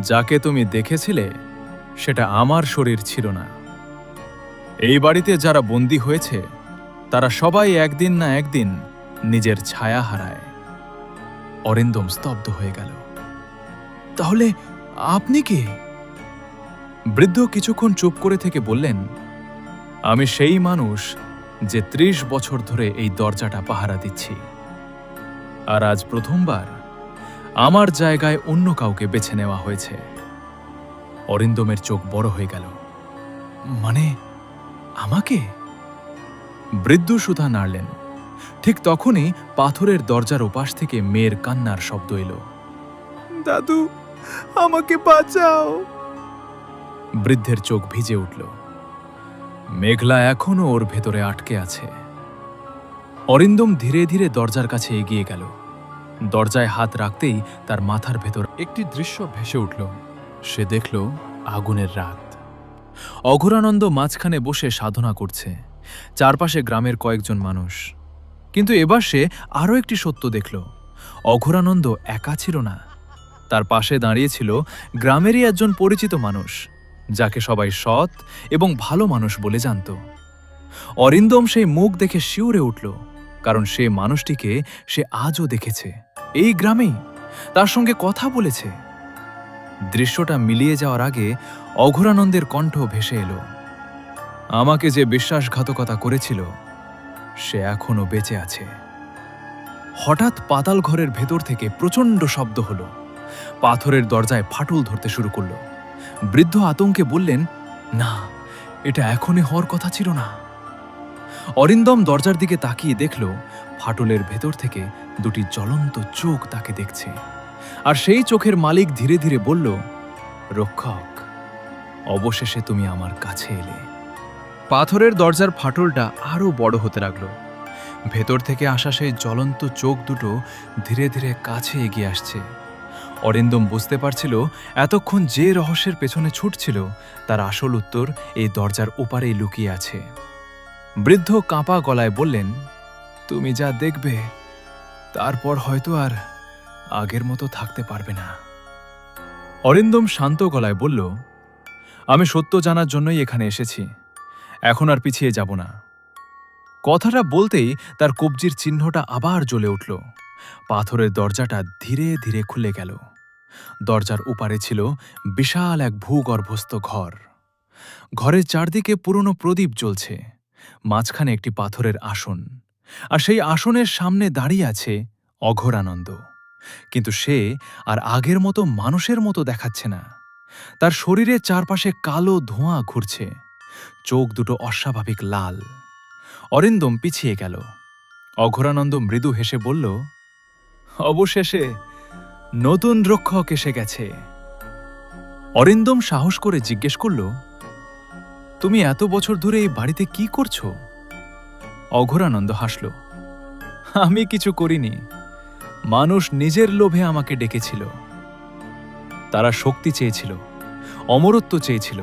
যাকে তুমি দেখেছিলে সেটা আমার শরীর ছিল না। এই বাড়িতে যারা বন্দী হয়েছে তারা সবাই একদিন না একদিন নিজের ছায়া হারায়। অরিন্দম স্তব্ধ হয়ে গেল। তাহলে আপনি কে? বৃদ্ধ কিছুক্ষণ চুপ করে থেকে বললেন, আমি সেই মানুষ যে ৩০ বছর ধরে এই দরজাটা পাহারা দিচ্ছি। আর আজ প্রথমবার আমার জায়গায় অন্য কাউকে বেছে নেওয়া হয়েছে। অরিন্দমের চোখ বড় হয়ে গেল। মানে আমাকে? বৃদ্ধ সুধা নাড়লেন। ঠিক তখনই পাথরের দরজার ওপাশ থেকে মেয়ের কান্নার শব্দ এলো। দাদু, আমাকে বাঁচাও। বৃদ্ধের চোখ ভিজে উঠল। মেঘলা এখনো ওর ভেতরে আটকে আছে। অরিন্দম ধীরে ধীরে দরজার কাছে এগিয়ে গেল। দরজায় হাত রাখতেই তার মাথার ভেতর একটি দৃশ্য ভেসে উঠল। সে দেখল আগুনের রাত। অঘোরানন্দ মাঝখানে বসে সাধনা করছে, চারপাশে গ্রামের কয়েকজন মানুষ। কিন্তু এবার সে আরও একটি সত্য দেখল, অঘোরানন্দ একা ছিল না। তার পাশে দাঁড়িয়েছিল গ্রামেরই একজন পরিচিত মানুষ, যাকে সবাই সৎ এবং ভালো মানুষ বলে জানত। অরিন্দম সেই মুখ দেখে শিউরে উঠল, কারণ সে মানুষটিকে সে আজও দেখেছে, এই গ্রামেই তার সঙ্গে কথা বলেছে। দৃশ্যটা মিলিয়ে যাওয়ার আগে অঘোরানন্দের কণ্ঠ ভেসে এলো, আমাকে যে বিশ্বাসঘাতকতা করেছিল সে এখনো বেঁচে আছে। হঠাৎ পাতাল ঘরের ভেতর থেকে প্রচণ্ড শব্দ হলো, পাথরের দরজায় ফাটল ধরতে শুরু করল। বৃদ্ধ আতঙ্কে বললেন, না, এটা এখনই হওয়ার কথা ছিল না। অরিন্দম দরজার দিকে তাকিয়ে দেখল ফাটলের ভেতর থেকে দুটি জ্বলন্ত চোখ তাকে দেখছে, আর সেই চোখের মালিক ধীরে ধীরে বলল, রক্ষক, অবশেষে তুমি আমার কাছে এলে। পাথরের দরজার ফাটলটা আরও বড় হতে লাগল। ভেতর থেকে আসা সেই জ্বলন্ত চোখ দুটো ধীরে ধীরে কাছে এগিয়ে আসছে। অরিন্দম বুঝতে পারছিল এতক্ষণ যে রহস্যের পেছনে ছুটছিল তার আসল উত্তর এই দরজার ওপারেই লুকিয়ে আছে। বৃদ্ধ কাঁপা গলায় বললেন, তুমি যা দেখবে তারপর হয়তো আর আগের মতো থাকতে পারবে না। অরিন্দম শান্ত গলায় বলল, আমি সত্য জানার জন্যই এখানে এসেছি, এখন আর পিছিয়ে যাব না। কথাটা বলতেই তার কবজির চিহ্নটা আবার জ্বলে উঠল। পাথরের দরজাটা ধীরে ধীরে খুলে গেল। দরজার উপারে ছিল বিশাল এক ভূগর্ভস্থ ঘর। ঘরের চারদিকে পুরনো প্রদীপ জ্বলছে, মাঝখানে একটি পাথরের আসন, আর সেই আসনের সামনে দাঁড়িয়ে আছে অঘোরানন্দ। কিন্তু সে আর আগের মতো মানুষের মতো দেখাচ্ছে না। তার শরীরের চারপাশে কালো ধোঁয়া ঘুরছে, চোখ দুটো অস্বাভাবিক লাল। অরিন্দম পিছিয়ে গেল। অঘোরানন্দ মৃদু হেসে বলল, অবশেষে নতুন রক্ষক এসে গেছে। অরিন্দম সাহস করে জিজ্ঞেস করল, তুমি এত বছর ধরে এই বাড়িতে কি করছো? অঘোরানন্দ হাসল, আমি কিছু করিনি, মানুষ নিজের লোভে আমাকে ডেকেছিল। তারা শক্তি চেয়েছিল, অমরত্ব চেয়েছিল,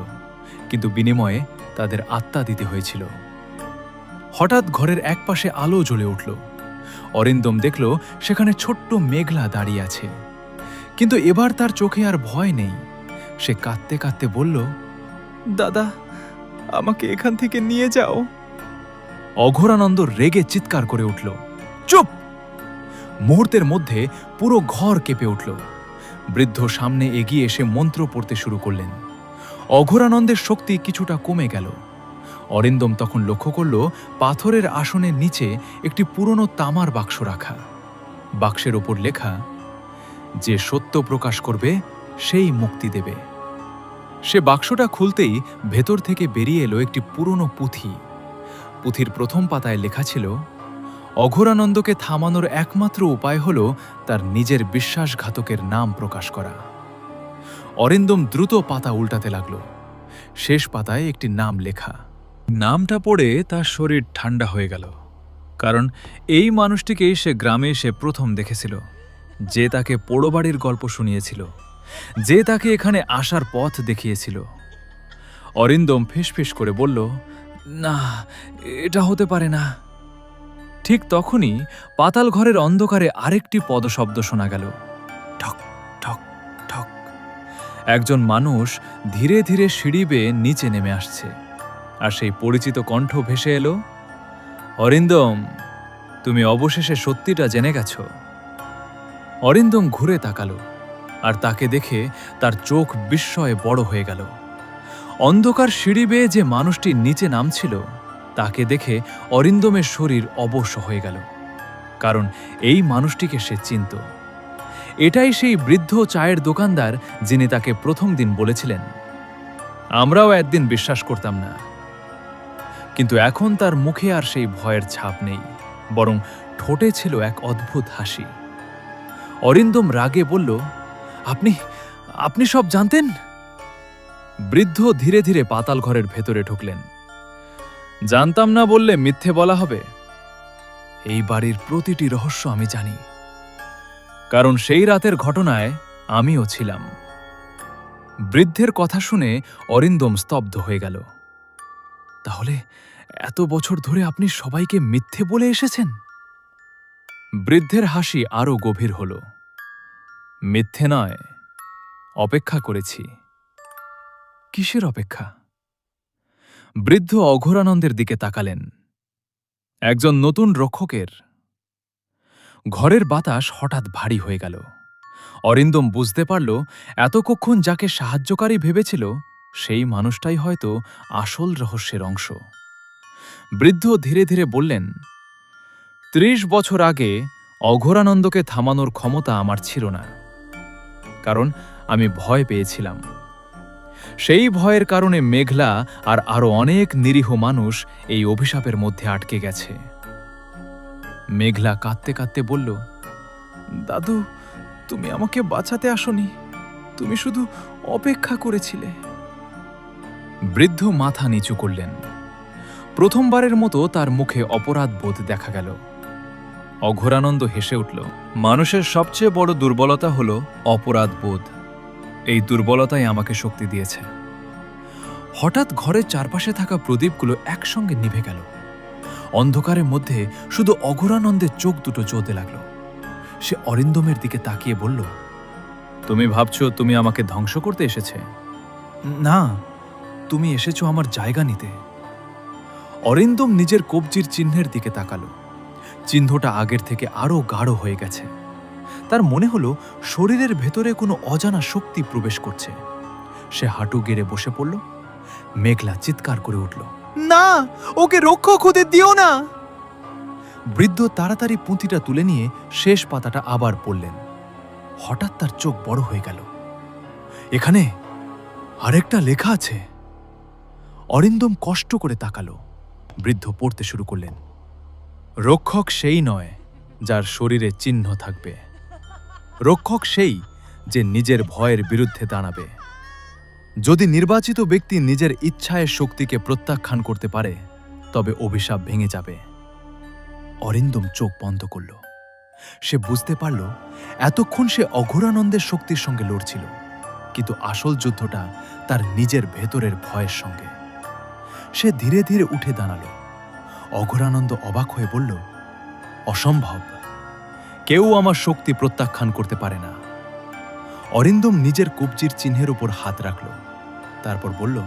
কিন্তু বিনিময়ে তাদের আত্মা দিতে হয়েছিল। হঠাৎ ঘরের একপাশে আলো জ্বলে উঠল। অরিন্দম দেখল সেখানে ছোট্ট মেঘলা দাঁড়িয়ে আছে, কিন্তু এবার তার চোখে আর ভয় নেই। সে কাঁদতে কাঁদতে বলল, দাদা, আমাকে এখান থেকে নিয়ে যাও। অঘোরানন্দ রেগে চিৎকার করে উঠল, চুপ! মুহূর্তের মধ্যে পুরো ঘর কেঁপে উঠল। বৃদ্ধ সামনে এগিয়ে এসে মন্ত্র পড়তে শুরু করলেন। অঘোরানন্দের শক্তি কিছুটা কমে গেল। অরিন্দম তখন লক্ষ্য করল পাথরের আসনের নিচে একটি পুরনো তামার বাক্স রাখা। বাক্সের ওপর লেখা, যে সত্য প্রকাশ করবে সেই মুক্তি দেবে। সে বাক্সটা খুলতেই ভেতর থেকে বেরিয়ে এলো একটি পুরনো পুঁথি। পুঁথির প্রথম পাতায় লেখা ছিল, অঘোরানন্দকে থামানোর একমাত্র উপায় হল তার নিজের বিশ্বাসঘাতকের নাম প্রকাশ করা। অরিন্দম দ্রুত পাতা উল্টাতে লাগল। শেষ পাতায় একটি নাম লেখা। নামটা পড়ে তার শরীর ঠান্ডা হয়ে গেল, কারণ এই মানুষটিকেই সে গ্রামে এসে প্রথম দেখেছিল, যে তাকে পোড়োবাড়ির গল্প শুনিয়েছিল, যে তাকে এখানে আসার পথ দেখিয়েছিল। অরিন্দম ফিসফিস করে বলল, না, এটা হতে পারে না। ঠিক তখনই পাতাল ঘরের অন্ধকারে আরেকটি পদশব্দ শোনা গেল, ঠক ঠক ঠক। একজন মানুষ ধীরে ধীরে সিঁড়ি বেয়ে নিচে নেমে আসছে, আর সেই পরিচিত কণ্ঠ ভেসে এলো, অরিন্দম, তুমি অবশেষে সত্যিটা জেনে গেছ। অরিন্দম ঘুরে তাকালো, আর তাকে দেখে তার চোখ বিস্ময়ে বড় হয়ে গেল। অন্ধকার সিঁড়ি বেয়ে যে মানুষটি নিচে নামছিল তাকে দেখে অরিন্দমের শরীর অবশ হয়ে গেল, কারণ এই মানুষটিকে সে চিনত। এটাই সেই বৃদ্ধ চায়ের দোকানদার যিনি তাকে প্রথম দিন বলেছিলেন, আমরাও একদিন বিশ্বাস করতাম না। কিন্তু এখন তার মুখে আর সেই ভয়ের ছাপ নেই, বরং ঠোঁটে ছিল এক অদ্ভুত হাসি। অরিন্দম রাগে বলল, আপনি আপনি সব জানতেন? বৃদ্ধ ধীরে ধীরে পাতাল ঘরের ভেতরে ঢুকলেন। জানতাম না বললে মিথ্যে বলা হবে। এই বাড়ির প্রতিটি রহস্য আমি জানি, কারণ সেই রাতের ঘটনায় আমিও ছিলাম। বৃদ্ধের কথা শুনে অরিন্দম স্তব্ধ হয়ে গেল। তাহলে এত বছর ধরে আপনি সবাইকে মিথ্যে বলে এসেছেন? বৃদ্ধের হাসি আরো গভীর হল। মিথ্যে নয়, অপেক্ষা করেছি। কিসের অপেক্ষা? বৃদ্ধ অঘোরানন্দের দিকে তাকালেন। একজন নতুন রক্ষকের। ঘরের বাতাস হঠাৎ ভারী হয়ে গেল। অরিন্দম বুঝতে পারল এতক্ষণ যাকে সাহায্যকারী ভেবেছিল সেই মানুষটাই হয়তো আসল রহস্যের অংশ। বৃদ্ধ ধীরে ধীরে বললেন, ৩০ বছর আগে অঘোরানন্দকে থামানোর ক্ষমতা আমার ছিল না, কারণ আমি ভয় পেয়েছিলাম। সেই ভয়ের কারণে মেঘলা আর আরো অনেক নিরীহ মানুষ এই অভিশাপের মধ্যে আটকে গেছে। মেঘলা কাঁদতে কাঁদতে বলল, দাদু, তুমি আমাকে বাঁচাতে আসনি, তুমি শুধু অপেক্ষা করেছিলে। বৃদ্ধ মাথা নিচু করলেন। প্রথমবারের মতো তার মুখে অপরাধ বোধ দেখা গেল। অঘোরানন্দ হেসে উঠল। মানুষের সবচেয়ে বড় দুর্বলতা হল অপরাধ বোধ। এই দুর্বলতাই আমাকে শক্তি দিয়েছে। হঠাৎ ঘরের চারপাশে থাকা প্রদীপগুলো একসঙ্গে নিভে গেল। অন্ধকারের মধ্যে শুধু অঘোরানন্দের চোখ দুটো জ্বলতে লাগল। সে অরিন্দমের দিকে তাকিয়ে বলল, তুমি ভাবছো তুমি আমাকে ধ্বংস করতে এসেছে? না, তুমি এসেছো আমার জায়গা নিতে। অরিন্দম নিজের কবজির চিহ্নের দিকে তাকালো। চিহ্নটা আগের থেকে আরো গাঢ় হয়ে গেছে। তার মনে হলো শরীরের ভেতরে কোনো অজানা শক্তি প্রবেশ করছে। সে হাঁটু গেড়ে বসে পড়ল। মেঘলা চিৎকার করে উঠল, না, ওকে রক্ষক হতে দিও না। বৃদ্ধ তাড়াতাড়ি পুঁথিটা তুলে নিয়ে শেষ পাতাটা আবার পড়লেন। হঠাৎ তার চোখ বড় হয়ে গেল। এখানে আরেকটা লেখা আছে। অরিন্দম কষ্ট করে তাকালো। বৃদ্ধ পড়তে শুরু করলেন, রক্ষক সেই নয় যার শরীরে চিহ্ন থাকবে, রক্ষক সেই যে নিজের ভয়ের বিরুদ্ধে দাঁড়াবে। যদি নির্বাচিত ব্যক্তি নিজের ইচ্ছায় শক্তিকে প্রত্যাখ্যান করতে পারে তবে অভিশাপ ভেঙে যাবে। অরিন্দম চোখ বন্ধ করল। সে বুঝতে পারল এতক্ষণ সে অঘোরানন্দের শক্তির সঙ্গে লড়ছিল, কিন্তু আসল যুদ্ধটা তার নিজের ভেতরের ভয়ের সঙ্গে। সে ধীরে ধীরে উঠে দাঁড়ালো। অঘোরানন্দ অবাক হয়ে বলল, অসম্ভব, কেউ আমার শক্তি প্রত্যাখ্যান করতে পারে না। অরিন্দম নিজের কবজির চিহ্নের উপর হাত রাখল। তারপর বলল,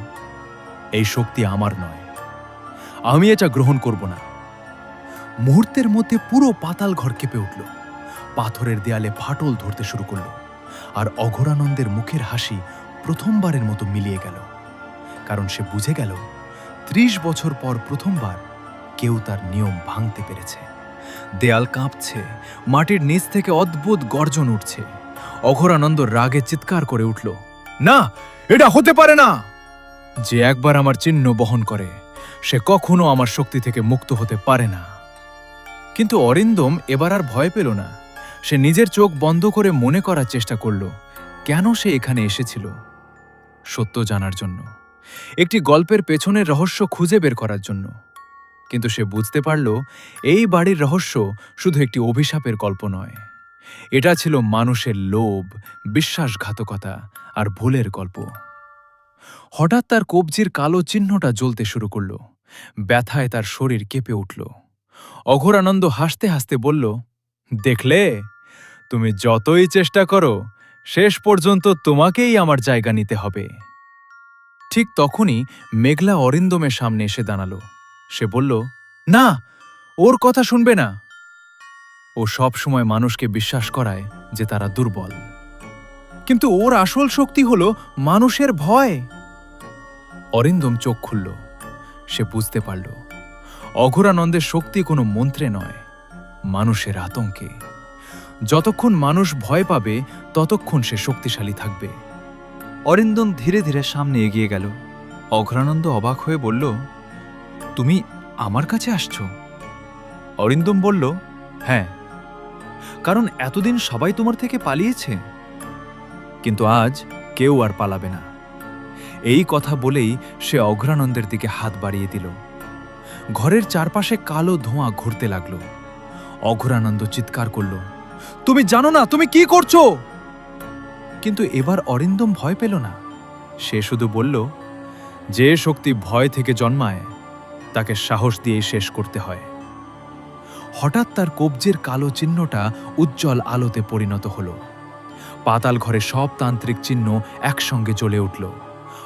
এই শক্তি আমার নয়, আমি এটা গ্রহণ করব না। মুহূর্তের মধ্যে পুরো পাতাল ঘর কেঁপে উঠল। পাথরের দেয়ালে ফাটল ধরতে শুরু করল, আর অঘোরানন্দের মুখের হাসি প্রথমবারের মতো মিলিয়ে গেল, কারণ সে বুঝে গেল ৩০ বছর পর প্রথমবার কেউ তার নিয়ম ভাঙতে পেরেছে। দেয়াল কাঁপছে, মাটির নিচ থেকে অদ্ভুত গর্জন উঠছে। অঘোরানন্দ রাগে চিৎকার করে উঠল, না, এটা হতে পারে না। যে একবার আমার চিহ্ন বহন করে সে কখনো আমার শক্তি থেকে মুক্ত হতে পারে না। কিন্তু অরিন্দম এবার আর ভয় পেল না। সে নিজের চোখ বন্ধ করে মনে করার চেষ্টা করল কেন সে এখানে এসেছিল। সত্য জানার জন্য, একটি গল্পের পেছনের রহস্য খুঁজে বের করার জন্য। কিন্তু সে বুঝতে পারল এই বাড়ির রহস্য শুধু একটি অভিশাপের গল্প নয়, এটা ছিল মানুষের লোভ, বিশ্বাসঘাতকতা আর ভুলের গল্প। হঠাৎ তার কবজির কালো চিহ্নটা জ্বলতে শুরু করল। ব্যথায় তার শরীর কেঁপে উঠল। অঘোরানন্দ হাসতে হাসতে বলল, দেখলে, তুমি যতই চেষ্টা করো শেষ পর্যন্ত তোমাকেই আমার জায়গা নিতে হবে। ঠিক তখনই মেঘলা অরিন্দমের সামনে এসে দাঁড়ালো। সে বলল, না, ওর কথা শুনবে না। ও সব সময় মানুষকে বিশ্বাস করায় যে তারা দুর্বল, কিন্তু ওর আসল শক্তি হল মানুষের ভয়। অরিন্দম চোখ খুলল। সে বুঝতে পারল অঘোরানন্দের শক্তি কোনো মন্ত্রে নয়, মানুষের আতঙ্কে। যতক্ষণ মানুষ ভয় পাবে ততক্ষণ সে শক্তিশালী থাকবে। অরিন্দম ধীরে ধীরে সামনে এগিয়ে গেল। অঘোরানন্দ অবাক হয়ে বলল, তুমি আমার কাছে আসছো? অরিন্দম বলল, হ্যাঁ, কারণ এতদিন সবাই তোমার থেকে পালিয়েছে, কিন্তু আজ কেউ আর পালাবে না। এই কথা বলেই সে অঘোরানন্দের দিকে হাত বাড়িয়ে দিল। ঘরের চারপাশে কালো ধোঁয়া ঘুরতে লাগল। অঘোরানন্দ চিৎকার করল, তুমি জানো না তুমি কি করছো? কিন্তু এবার অরিন্দম ভয় পেল না। সে শুধু বলল, যে শক্তি ভয় থেকে জন্মায় তাকে সাহস দিয়ে শেষ করতে হয়। হঠাৎ তার কবজির কালো চিহ্নটা উজ্জ্বল আলোতে পরিণত হল। পাতাল ঘরে সব তান্ত্রিক চিহ্ন একসঙ্গে জ্বলে উঠল।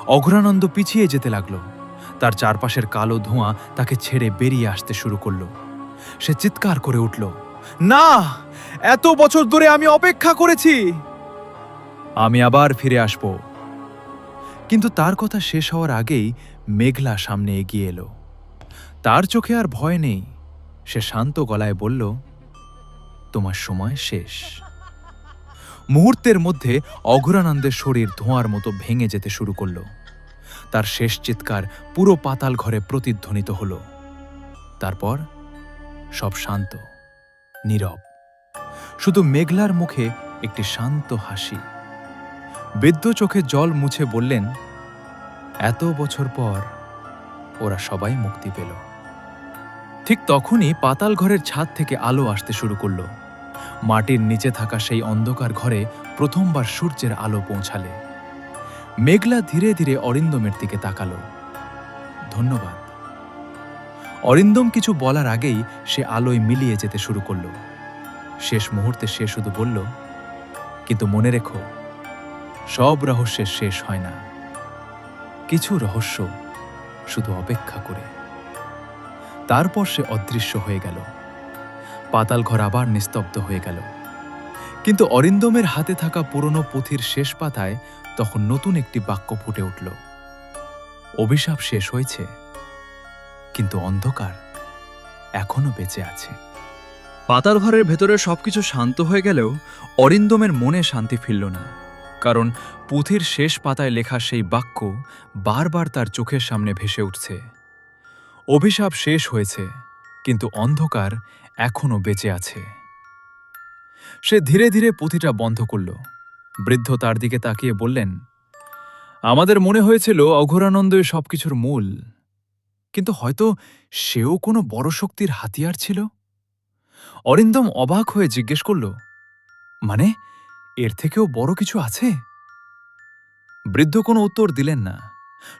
অঘোরানন্দ পিছিয়ে যেতে লাগল। তার চারপাশের কালো ধোঁয়া তাকে ছেড়ে বেরিয়ে আসতে শুরু করলো। সে চিৎকার করে উঠল, না, এত বছর ধরে আমি অপেক্ষা করেছি, আমি আবার ফিরে আসব। কিন্তু তার কথা শেষ হওয়ার আগেই মেঘলা সামনে এগিয়ে এলো। তার চোখে আর ভয় নেই। সে শান্ত গলায় বলল, তোমার সময় শেষ। মুহূর্তের মধ্যে অঘোরানন্দের শরীর ধোঁয়ার মতো ভেঙে যেতে শুরু করল। তার শেষ চিৎকার পুরো পাতাল ঘরে প্রতিধ্বনিত হল। তারপর সব শান্ত, নীরব। শুধু মেঘলার মুখে একটি শান্ত হাসি। বৃদ্ধ চোখে জল মুছে বললেন, এত বছর পর ওরা সবাই মুক্তি পেল। ঠিক তখনই পাতাল ঘরের ছাদ থেকে আলো আসতে শুরু করল। মাটির নিচে থাকা সেই অন্ধকার ঘরে প্রথমবার সূর্যের আলো পৌঁছালে। মেঘলা ধীরে ধীরে অরিন্দমের দিকে তাকালো। ধন্যবাদ। অরিন্দম কিছু বলার আগেই সে আলোয় মিলিয়ে যেতে শুরু করল। শেষ মুহূর্তে সে শুধু বলল, কিন্তু মনে রেখো, সব রহস্যের শেষ হয় না। কিছু রহস্য শুধু অপেক্ষা করে। তারপর সে অদৃশ্য হয়ে গেল। পাতাল ঘর আবার নিস্তব্ধ হয়ে গেল। কিন্তু অরিন্দমের হাতে থাকা পুরনো পুঁথির শেষ পাতায় তখন নতুন একটি বাক্য ফুটে উঠল। অভিশাপ শেষ হয়েছে, কিন্তু অন্ধকার এখনো বেঁচে আছে। পাতাল ঘরের ভেতরে সবকিছু শান্ত হয়ে গেলেও অরিন্দমের মনে শান্তি ফিরল না। কারণ পুঁথির শেষ পাতায় লেখা সেই বাক্য বারবার তার চোখের সামনে ভেসে উঠছে। অভিশাপ শেষ হয়েছে, কিন্তু অন্ধকার এখনো বেঁচে আছে। সে ধীরে ধীরে পুঁথিটা বন্ধ করল। বৃদ্ধ তার দিকে তাকিয়ে বললেন, আমাদের মনে হয়েছিল অঘোরানন্দই সবকিছুর মূল, কিন্তু হয়তো সেও কোনো বড় শক্তির হাতিয়ার ছিল। অরিন্দম অবাক হয়ে জিজ্ঞেস করল, মানে এর থেকেও বড় কিছু আছে? বৃদ্ধ কোনো উত্তর দিলেন না,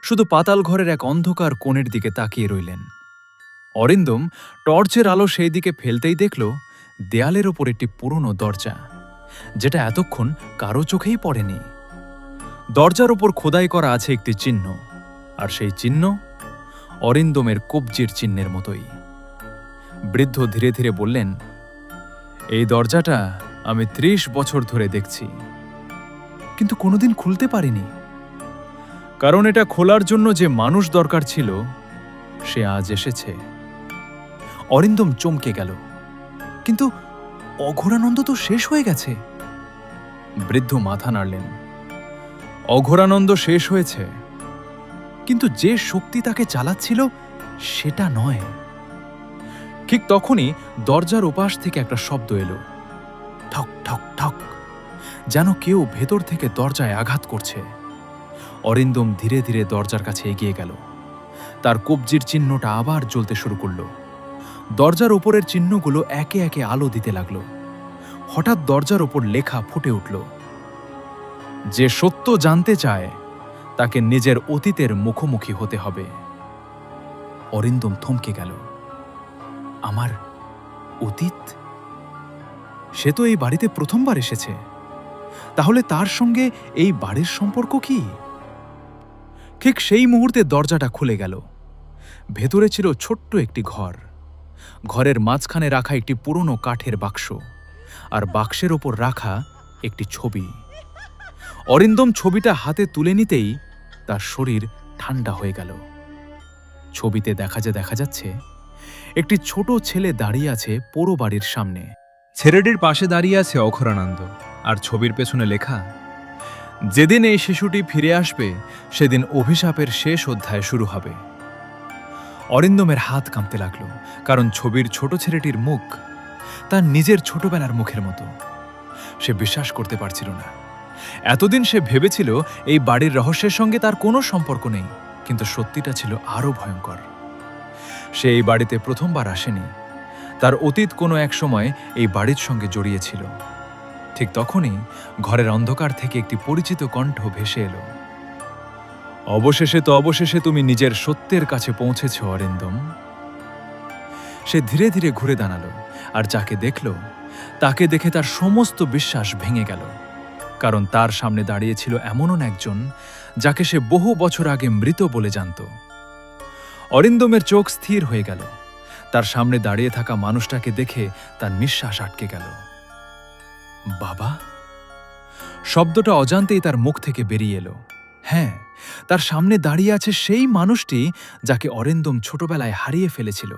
শুধু পাতাল ঘরের এক অন্ধকার কোণের দিকে তাকিয়ে রইলেন। অরিন্দম টর্চের আলো সেই দিকে ফেলতেই দেখল দেয়ালের ওপর একটি পুরনো দরজা, যেটা এতক্ষণ কারো চোখেই পড়েনি। দরজার ওপর খোদাই করা আছে একটি চিহ্ন, আর সেই চিহ্ন অরিন্দমের কবজির চিহ্নের মতোই। বৃদ্ধ ধীরে ধীরে বললেন, এই দরজাটা আমি ৩০ বছর ধরে দেখছি, কিন্তু কোনোদিন খুলতে পারিনি। কারণ এটা খোলার জন্য যে মানুষ দরকার ছিল সে আজ এসেছে। অরিন্দম চমকে গেল, কিন্তু অঘোরানন্দ তো শেষ হয়ে গেছে। বৃদ্ধ মাথা নাড়লেন, অঘোরানন্দ শেষ হয়েছে, কিন্তু যে শক্তি তাকে চালাচ্ছিল সেটা নয়। ঠিক তখনই দরজার ওপাশ থেকে একটা শব্দ এলো, ঠক ঠক ঠক, যেন কেউ ভেতর থেকে দরজায় আঘাত করছে। অরিন্দম ধীরে ধীরে দরজার কাছে এগিয়ে গেল। তার কবজির চিহ্নটা আবার জ্বলতে শুরু করল। দরজার ওপরের চিহ্নগুলো একে একে আলো দিতে লাগলো। হঠাৎ দরজার ওপর লেখা ফুটে উঠল, যে সত্য জানতে চায় তাকে নিজের অতীতের মুখোমুখি হতে হবে। অরিন্দম থমকে গেল। আমার অতীত? সে তো এই বাড়িতে প্রথমবার এসেছে, তাহলে তার সঙ্গে এই বাড়ির সম্পর্ক কি? ঠিক সেই মুহূর্তে দরজাটা খুলে গেল। ভেতরে ছিল ছোট্ট একটি ঘর। ঘরের মাঝখানে রাখা একটি পুরনো কাঠের বাক্স, আর বাক্সের ওপর রাখা একটি ছবি। অরিন্দম ছবিটা হাতে তুলে নিতেই তার শরীর ঠান্ডা হয়ে গেল। ছবিতে দেখা যাচ্ছে একটি ছোট ছেলে দাঁড়িয়ে আছে পোড়ো বাড়ির সামনে। ছেলেটির পাশে দাঁড়িয়ে আছে অঘোরানন্দ, আর ছবির পেছনে লেখা, যেদিন এই শিশুটি ফিরে আসবে সেদিন অভিশাপের শেষ অধ্যায় শুরু হবে। অরিন্দমের হাত কাঁপতে লাগলো, কারণ ছবির ছোট ছেলেটির মুখ তার নিজের ছোটবেলার মুখের মতো। সে বিশ্বাস করতে পারছিল না। এতদিন সে ভেবেছিল এই বাড়ির রহস্যের সঙ্গে তার কোনো সম্পর্ক নেই, কিন্তু সত্যিটা ছিল আরও ভয়ঙ্কর। সে এই বাড়িতে প্রথমবার আসেনি। তার অতীত কোনো এক সময় এই বাড়ির সঙ্গে জড়িয়েছিল। ঠিক তখনই ঘরের অন্ধকার থেকে একটি পরিচিত কণ্ঠ ভেসে এলো, অবশেষে তুমি নিজের সত্যের কাছে পৌঁছেছ অরিন্দম। সে ধীরে ধীরে ঘুরে দাঁড়ালো, আর যাকে দেখল তাকে দেখে তার সমস্ত বিশ্বাস ভেঙে গেল। কারণ তার সামনে দাঁড়িয়েছিল এমন একজন যাকে সে বহু বছর আগে মৃত বলে জানত। অরিন্দমের চোখ স্থির হয়ে গেল। তার সামনে দাঁড়িয়ে থাকা মানুষটাকে দেখে তার নিঃশ্বাস আটকে গেল। বাবা? শব্দটা অজান্তেই তার মুখ থেকে বেরিয়ে এলো। হ্যাঁ, তার সামনে দাঁড়িয়ে আছে সেই মানুষটি যাকে অরিন্দম ছোটবেলায় হারিয়ে ফেলেছিল,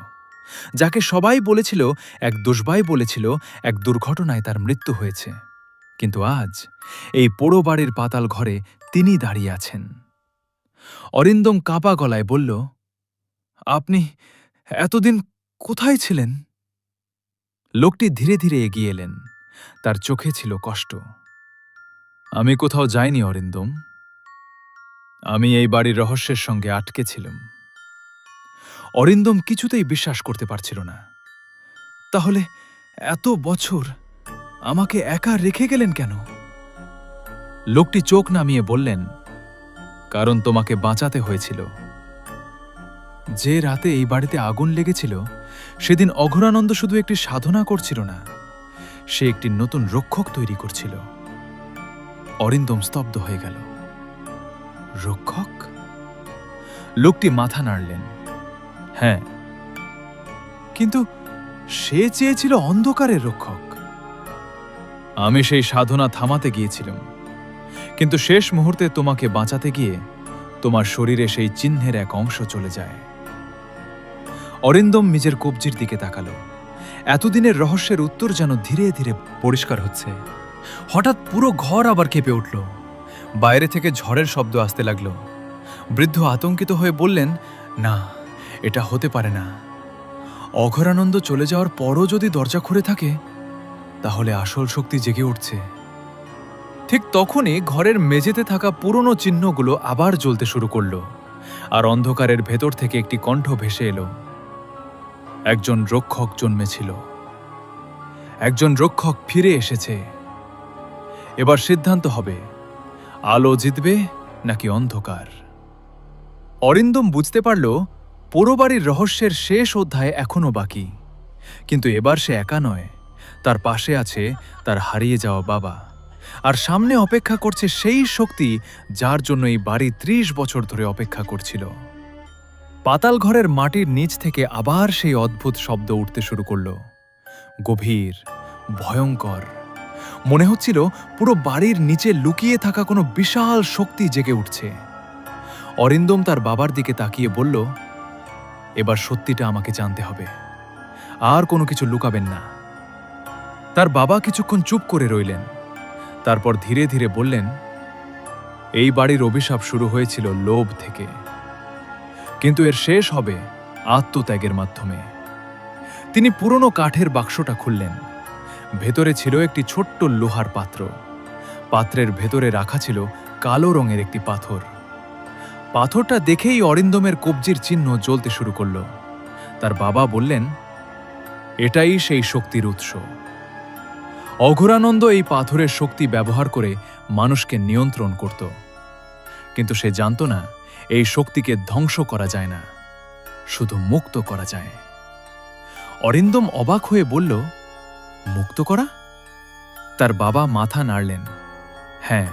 যাকে সবাই বলেছিল, এক দুষ্বাই বলেছিল, এক দুর্ঘটনায় তার মৃত্যু হয়েছে। কিন্তু আজ এই পোড়ো বাড়ির পাতাল ঘরে তিনি দাঁড়িয়ে আছেন। অরিন্দম কাঁপা গলায় বলল, আপনি এতদিন কোথায় ছিলেন? লোকটি ধীরে ধীরে এগিয়ে এলেন। তার চোখে ছিল কষ্ট। আমি কোথাও যাইনি অরিন্দম। আমি এই বাড়ির রহস্যের সঙ্গে আটকে ছিলাম। অরিন্দম কিছুতেই বিশ্বাস করতে পারছিল না। তাহলে এত বছর আমাকে একা রেখে গেলেন কেন? লোকটি চোখ নামিয়ে বললেন, কারণ তোমাকে বাঁচাতে হয়েছিল। যে রাতে এই বাড়িতে আগুন লেগেছিল, সেদিন অঘোরানন্দ শুধু একটি সাধনা করছিল না, সে একটি নতুন রক্ষক তৈরি করছিল। অরিন্দম স্তব্ধ হয়ে গেল। রক্ষক? লোকটি মাথা নাড়লেন। হ্যাঁ, কিন্তু সে চেয়েছিল অন্ধকারের রক্ষক। আমি সেই সাধনা থামাতে গিয়েছিলাম, কিন্তু শেষ মুহূর্তে তোমাকে বাঁচাতে গিয়ে তোমার শরীরে সেই চিহ্নের এক অংশ চলে যায়। অরিন্দম নিজের কবজির দিকে তাকালো। এতদিনের রহস্যের উত্তর যেন ধীরে ধীরে পরিষ্কার হচ্ছে। হঠাৎ পুরো ঘর আবার কেঁপে উঠল। বাইরে থেকে ঝড়ের শব্দ আসতে লাগলো। বৃদ্ধ আতঙ্কিত হয়ে বললেন, না, এটা হতে পারে না। অঘোরানন্দ চলে যাওয়ার পরও যদি দরজা খুলে থাকে, তাহলে আসল শক্তি জেগে উঠছে। ঠিক তখনই ঘরের মেঝেতে থাকা পুরনো চিহ্নগুলো আবার জ্বলতে শুরু করলো, আর অন্ধকারের ভেতর থেকে একটি কণ্ঠ ভেসে এলো। একজন রক্ষক জন্মেছিল। একজন রক্ষক ফিরে এসেছে। এবার সিদ্ধান্ত হবে, আলো জিতবে নাকি অন্ধকার। অরিন্দম বুঝতে পারল, পোড়ো বাড়ির রহস্যের শেষ অধ্যায় এখনো বাকি। কিন্তু এবার সে একা নয়। তার পাশে আছে তার হারিয়ে যাওয়া বাবা, আর সামনে অপেক্ষা করছে সেই শক্তি যার জন্য এই বাড়ি ৩০ বছর ধরে অপেক্ষা করছিল। পাতাল ঘরের মাটির নিচ থেকে আবার সেই অদ্ভুত শব্দ উঠতে শুরু করল। গভীর, ভয়ঙ্কর। মনে হচ্ছিল পুরো বাড়ির নিচে লুকিয়ে থাকা কোনো বিশাল শক্তি জেগে উঠছে। অরিন্দম তার বাবার দিকে তাকিয়ে বলল, এবার সত্যিটা আমাকে জানতে হবে। আর কোনো কিছু লুকাবেন না। তার বাবা কিছুক্ষণ চুপ করে রইলেন। তারপর ধীরে ধীরে বললেন, এই বাড়ির অভিশাপ শুরু হয়েছিল লোভ থেকে, কিন্তু এর শেষ হবে আত্মত্যাগের মাধ্যমে। তিনি পুরনো কাঠের বাক্সটা খুললেন। ভেতরে ছিল একটি ছোট্ট লোহার পাত্র। পাত্রের ভেতরে রাখা ছিল কালো রঙের একটি পাথর। পাথরটা দেখেই অরিন্দমের কবজির চিহ্ন জ্বলতে শুরু করল। তার বাবা বললেন, এটাই সেই শক্তির উৎস। অঘোরানন্দ এই পাথরের শক্তি ব্যবহার করে মানুষকে নিয়ন্ত্রণ করত, কিন্তু সে জানত না এই শক্তিকে ধ্বংস করা যায় না, শুধু মুক্ত করা যায়। অরিন্দম অবাক হয়ে বলল, মুক্ত করা? তার বাবা মাথা নাড়লেন। হ্যাঁ,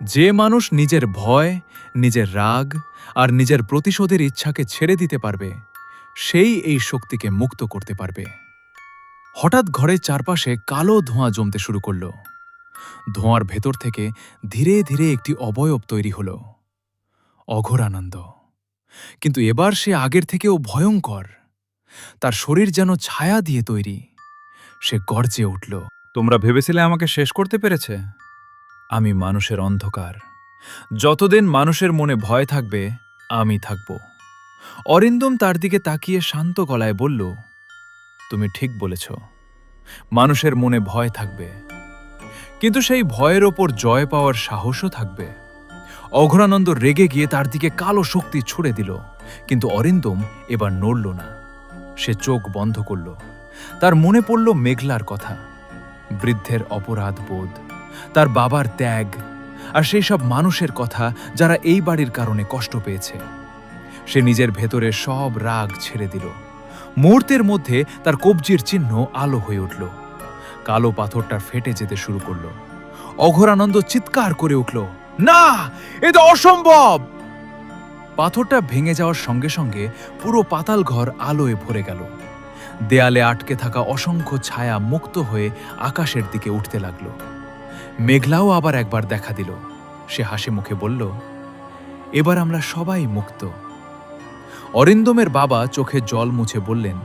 যে মানুষ নিজের ভয়, নিজের রাগ আর নিজের প্রতিশোধের ইচ্ছাকে ছেড়ে দিতে পারবে, সেই এই শক্তিকে মুক্ত করতে পারবে। হঠাৎ ঘরের চারপাশে কালো ধোঁয়া জমতে শুরু করল। ধোঁয়ার ভেতর থেকে ধীরে ধীরে একটি অবয়ব তৈরি হল, অঘোরানন্দ। কিন্তু এবার সে আগের থেকেও ভয়ঙ্কর। তার শরীর যেন ছায়া দিয়ে তৈরি। সে গর্জে উঠল, তোমরা ভেবেছিলে আমাকে শেষ করতে পেরেছে? আমি মানুষের অন্ধকার। যতদিন মানুষের মনে ভয় থাকবে, আমি থাকব। অরিন্দম তার দিকে তাকিয়ে শান্ত গলায় বলল, তুমি ঠিক বলেছ, মানুষের মনে ভয় থাকবে, কিন্তু সেই ভয়ের ওপর জয় পাওয়ার সাহসও থাকবে। অঘোরানন্দ রেগে গিয়ে তার দিকে কালো শক্তি ছুড়ে দিল, কিন্তু অরিন্দম এবার নড়ল না। সে চোখ বন্ধ করল। তার মনে পড়ল মেঘলার কথা, বৃদ্ধের অপরাধ বোধ, তার বাবার ত্যাগ, আর সেই সব মানুষের কথা যারা এই বাড়ির কারণে কষ্ট পেয়েছে। সে নিজের ভেতরে সব রাগ ছেড়ে দিল। মুহূর্তের মধ্যে তার কবজির চিহ্ন আলো হয়ে উঠল। কালো পাথরটা ফেটে যেতে শুরু করল। অঘোরানন্দ চিৎকার করে উঠল, না, এ তো অসম্ভব! পাথরটা ভেঙে যাওয়ার সঙ্গে সঙ্গে পুরো পাতাল ঘর আলোয় ভরে গেল। দেয়ালে আটকে থাকা অসংখ্য ছায়া মুক্ত হয়ে আকাশের দিকে উঠতে লাগল। মেঘলাও আবার একবার দেখা দিল। সে হাসি মুখে বলল, এবার আমরা সবাই মুক্ত। অরিন্দমের বাবা চোখে জল মুছে বললেন,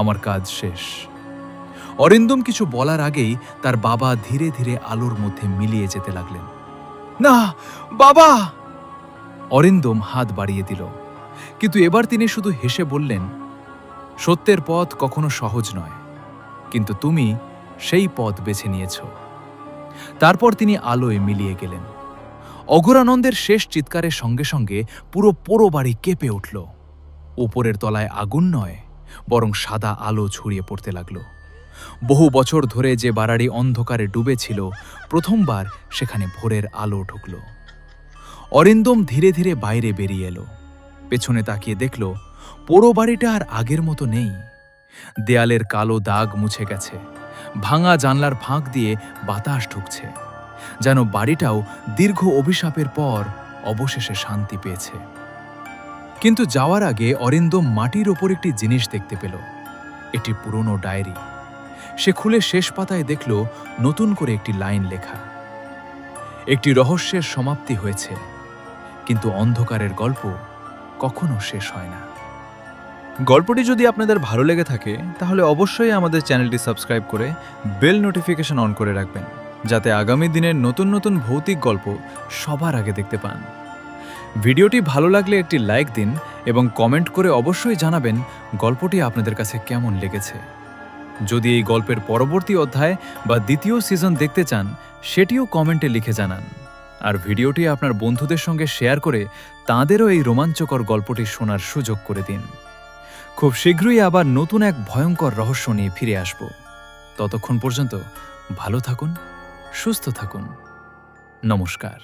আমার কাজ শেষ। অরিন্দম কিছু বলার আগেই তার বাবা ধীরে ধীরে আলোর মধ্যে মিলিয়ে যেতে লাগলেন। না বাবা! অরিন্দম হাত বাড়িয়ে দিল, কিন্তু এবার তিনি শুধু হেসে বললেন, সত্যের পথ কখনো সহজ নয়, কিন্তু তুমি সেই পথ বেছে নিয়েছ। তারপর তিনি আলোয় মিলিয়ে গেলেন। অঘোরানন্দের শেষ চিৎকারের সঙ্গে সঙ্গে পুরো বাড়ি কেঁপে উঠল। উপরের তলায় আগুন নয়, বরং সাদা আলো ছড়িয়ে পড়তে লাগল। বহু বছর ধরে যে বাড়ি অন্ধকারে ডুবেছিল, প্রথমবার সেখানে ভোরের আলো ঢুকল। অরিন্দম ধীরে ধীরে বাইরে বেরিয়ে এলো। পেছনে তাকিয়ে দেখল পোড়ো বাড়িটা আর আগের মতো নেই। দেয়ালের কালো দাগ মুছে গেছে, ভাঙা জানলার ফাঁক দিয়ে বাতাস ঢুকছে, যেন বাড়িটাও দীর্ঘ অভিশাপের পর অবশেষে শান্তি পেয়েছে। কিন্তু যাওয়ার আগে অরিন্দম মাটির ওপর একটি জিনিস দেখতে পেল, এটি পুরনো ডায়েরি। সে খুলে শেষ পাতায় দেখল নতুন করে একটি লাইন লেখা, একটি রহস্যের সমাপ্তি হয়েছে, কিন্তু অন্ধকারের গল্প কখনো শেষ হয় না। গল্পটি যদি আপনাদের ভালো লেগে থাকে তাহলে অবশ্যই আমাদের চ্যানেলটি সাবস্ক্রাইব করে বেল নোটিফিকেশন অন করে রাখবেন, যাতে আগামী দিনের নতুন নতুন ভৌতিক গল্প সবার আগে দেখতে পান। ভিডিওটি ভালো লাগলে একটি লাইক দিন এবং কমেন্ট করে অবশ্যই জানাবেন গল্পটি আপনাদের কাছে কেমন লেগেছে। যদি এই গল্পের পরবর্তী অধ্যায় বা দ্বিতীয় সিজন দেখতে চান, সেটিও কমেন্টে লিখে জানান। আর ভিডিওটি আপনার বন্ধুদের সঙ্গে শেয়ার করে তাঁদেরও এই রোমাঞ্চকর গল্পটি শোনার সুযোগ করে দিন। খুব শীঘ্রই আবার নতুন এক ভয়ঙ্কর রহস্য নিয়ে ফিরে আসব। ততক্ষণ পর্যন্ত ভালো থাকুন, সুস্থ থাকুন। নমস্কার।